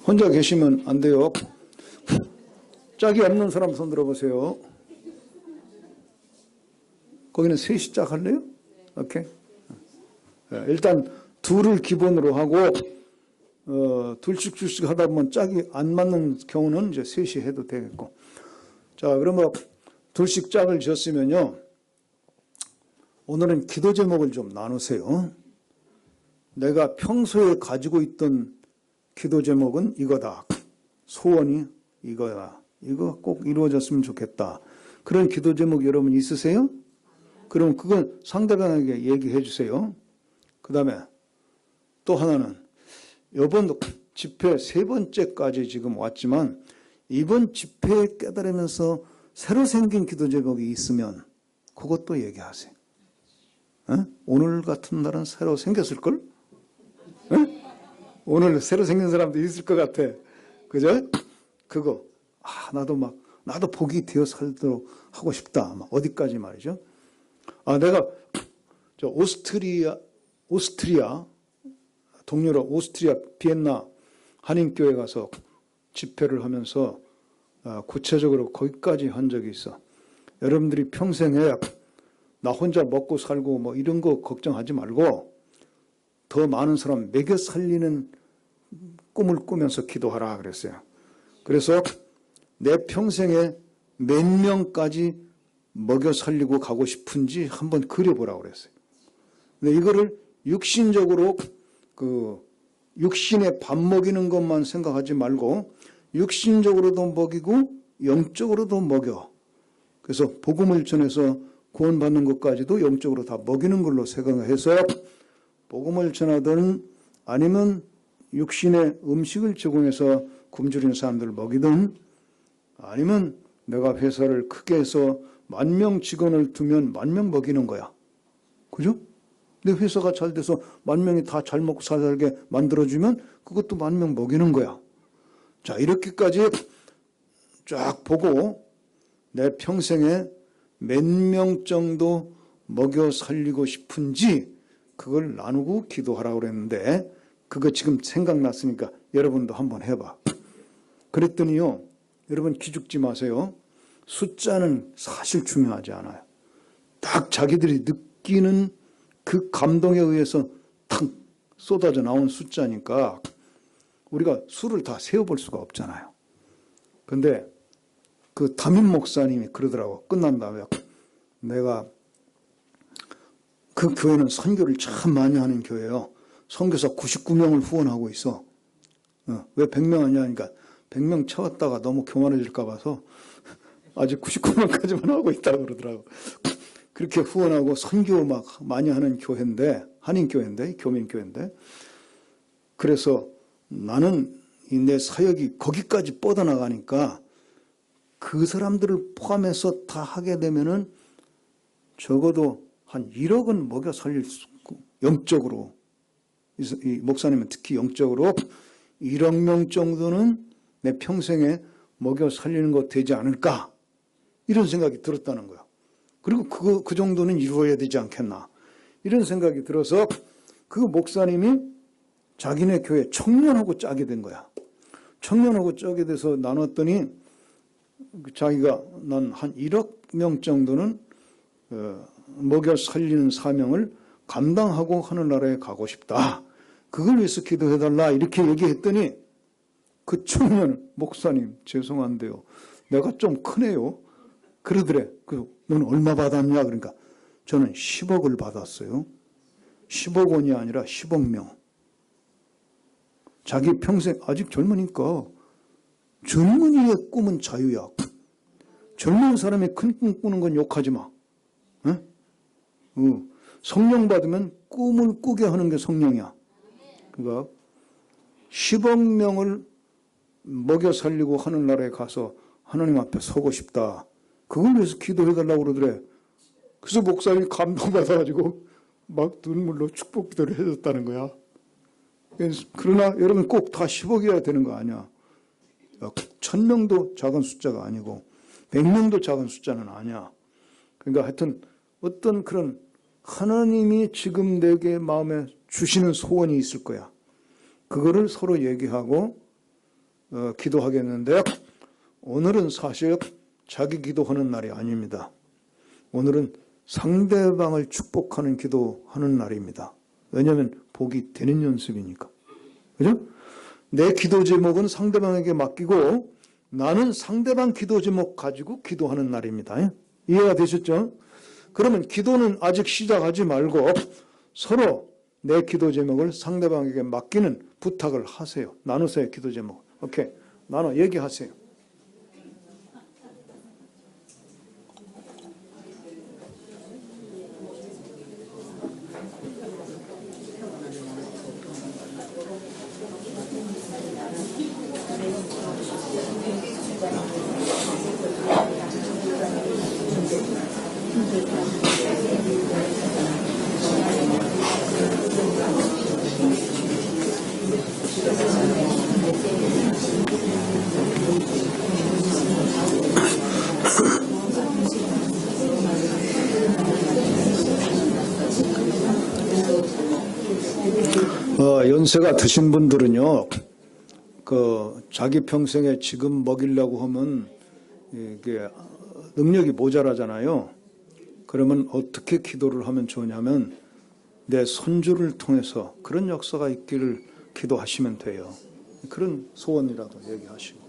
혼자 계시면 안 돼요. 짝이 없는 사람 손 들어보세요. 거기는 셋이 짝 할래요? 오케이. 일단 둘을 기본으로 하고 둘씩 하다 보면 짝이 안 맞는 경우는 이제 셋이 해도 되겠고. 자, 그러면 둘씩 짝을 지었으면요. 오늘은 기도 제목을 좀 나누세요. 내가 평소에 가지고 있던 기도 제목은 이거다. 소원이 이거다. 이거 꼭 이루어졌으면 좋겠다. 그런 기도 제목 여러분 있으세요? 그럼 그건 상대방에게 얘기해 주세요. 그 다음에 또 하나는 이번 집회 3번째까지 지금 왔지만 이번 집회에 깨달으면서 새로 생긴 기도 제목이 있으면 그것도 얘기하세요. 에? 오늘 같은 날은 새로 생겼을걸? 에? 오늘 새로 생긴 사람도 있을 것 같아. 그죠? 그거 나도 복이 되어 살도록 하고 싶다. 막 어디까지 말이죠. 내가 저 오스트리아 동유럽 오스트리아 비엔나 한인교회 가서 집회를 하면서 구체적으로 거기까지 한 적이 있어. 여러분들이 평생에 나 혼자 먹고 살고 뭐 이런 거 걱정하지 말고 더 많은 사람 먹여 살리는 꿈을 꾸면서 기도하라 그랬어요. 그래서 내 평생에 몇 명까지 먹여 살리고 가고 싶은지 한번 그려보라고 그랬어요. 근데 이거를 육신적으로 육신에 밥 먹이는 것만 생각하지 말고 육신적으로도 먹이고 영적으로도 먹여. 그래서 복음을 전해서 구원받는 것까지도 영적으로 다 먹이는 걸로 생각해서 복음을 전하든 아니면 육신의 음식을 제공해서 굶주리는 사람들을 먹이든 아니면 내가 회사를 크게 해서 10,000명 직원을 두면 10,000명 먹이는 거야. 그죠? 내 회사가 잘 돼서 10,000명이 다 잘 먹고 살게 만들어주면 그것도 10,000명 먹이는 거야. 자, 이렇게까지 쫙 보고 내 평생에 몇 명 정도 먹여 살리고 싶은지 그걸 나누고 기도하라고 그랬는데 그거 지금 생각났으니까 여러분도 한번 해봐. 그랬더니요. 여러분 기죽지 마세요. 숫자는 사실 중요하지 않아요. 딱 자기들이 느끼는 그 감동에 의해서 탁 쏟아져 나온 숫자니까 우리가 수를 다 세어볼 수가 없잖아요. 근데 그 담임 목사님이 그러더라고. 끝난 다음에 내가 그 교회는 선교를 참 많이 하는 교회예요. 선교사 99명을 후원하고 있어. 왜 100명 하냐 하니까 100명 채웠다가 너무 교만해질까 봐서 아직 99명까지만 하고 있다고 그러더라고. 그렇게 후원하고 선교 막 많이 하는 교회인데, 한인교회인데, 교민교회인데, 그래서 나는 내 사역이 거기까지 뻗어나가니까 그 사람들을 포함해서 다 하게 되면은 적어도 한 1억은 먹여 살릴 수 있고, 영적으로. 이 목사님은 특히 영적으로 1억 명 정도는 내 평생에 먹여 살리는 것 되지 않을까. 이런 생각이 들었다는 거야. 그리고 그 정도는 이루어야 되지 않겠나. 이런 생각이 들어서 그 목사님이 자기네 교회 청년하고 짜게 된 거야. 청년하고 짜게 돼서 나눴더니 자기가 난 한 1억 명 정도는 먹여 살리는 사명을 감당하고 하늘나라에 가고 싶다. 그걸 위해서 기도해달라. 이렇게 얘기했더니 그 청년 목사님 죄송한데요. 내가 좀 크네요. 그러더래. 너는 얼마 받았냐? 그러니까 저는 10억을 받았어요. 10억 원이 아니라 10억 명. 자기 평생 아직 젊으니까 젊은이의 꿈은 자유야. 젊은 사람이 큰 꿈 꾸는 건 욕하지 마. 에? 성령 받으면 꿈을 꾸게 하는 게 성령이야. 그러니까 10억 명을 먹여 살리고 하늘나라에 가서 하나님 앞에 서고 싶다. 그걸 위해서 기도해달라고 그러더래. 그래서 목사님이 감동받아가지고 막 눈물로 축복 기도를 해줬다는 거야. 그러나 여러분 꼭 다 10억이어야 되는 거 아니야. 1,000명도 작은 숫자가 아니고 100명도 작은 숫자는 아니야. 그러니까 하여튼 어떤 그런 하나님이 지금 내게 마음에 주시는 소원이 있을 거야. 그거를 서로 얘기하고 기도하겠는데 오늘은 사실 자기 기도하는 날이 아닙니다. 오늘은 상대방을 축복하는 기도하는 날입니다. 왜냐하면 복이 되는 연습이니까. 그죠? 내 기도 제목은 상대방에게 맡기고 나는 상대방 기도 제목 가지고 기도하는 날입니다. 이해가 되셨죠? 그러면 기도는 아직 시작하지 말고 서로 내 기도 제목을 상대방에게 맡기는 부탁을 하세요. 나누세요, 기도 제목. 오케이. 나눠 얘기하세요. 연세가 드신 분들은요, 자기 평생에 지금 먹이려고 하면 이게 능력이 모자라잖아요. 그러면 어떻게 기도를 하면 좋냐면 내 손주를 통해서 그런 역사가 있기를 기도하시면 돼요. 그런 소원이라도 얘기하시고.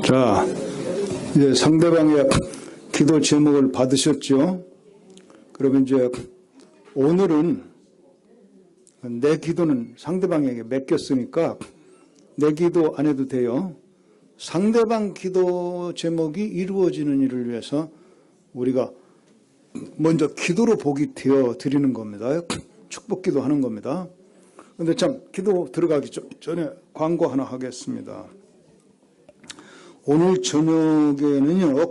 자, 이제 상대방의 기도 제목을 받으셨죠? 그러면 이제 오늘은 내 기도는 상대방에게 맡겼으니까 내 기도 안 해도 돼요. 상대방 기도 제목이 이루어지는 일을 위해서 우리가 먼저 기도로 복이 되어 드리는 겁니다. 축복 기도하는 겁니다. 그런데 참 기도 들어가기 전에 광고 하나 하겠습니다. 오늘 저녁에는요,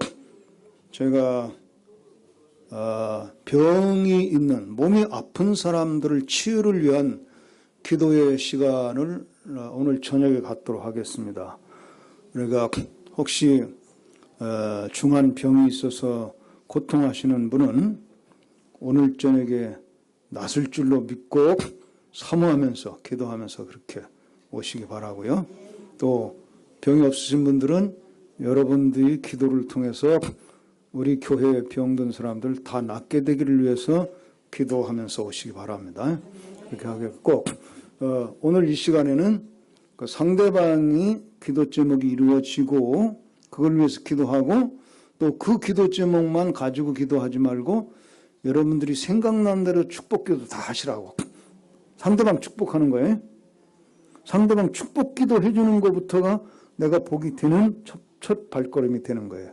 제가 병이 있는, 몸이 아픈 사람들을 치유를 위한 기도의 시간을 오늘 저녁에 갖도록 하겠습니다. 그러니까 혹시 중한 병이 있어서 고통하시는 분은 오늘 저녁에 낫을 줄로 믿고 사모하면서 기도하면서 그렇게 오시기 바라고요. 또 병이 없으신 분들은 여러분들이 기도를 통해서 우리 교회에 병든 사람들 다 낫게 되기를 위해서 기도하면서 오시기 바랍니다. 이렇게 하겠고, 오늘 이 시간에는 그 상대방이 기도 제목이 이루어지고 그걸 위해서 기도하고 또 그 기도 제목만 가지고 기도하지 말고 여러분들이 생각난 대로 축복 기도 다 하시라고. 상대방 축복하는 거예요. 상대방 축복 기도 해주는 것부터가 내가 복이 되는 첫 발걸음이 되는 거예요.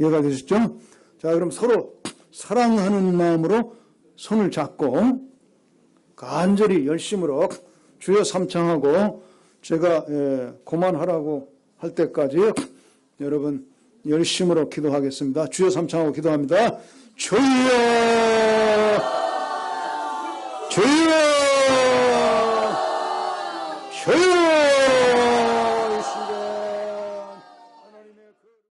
이해가 되셨죠? 자, 그럼 서로 사랑하는 마음으로 손을 잡고 간절히 열심으로 주여 삼창하고 제가 그만하라고 할 때까지 여러분 열심으로 기도하겠습니다. 주여 삼창하고 기도합니다. 주여 주여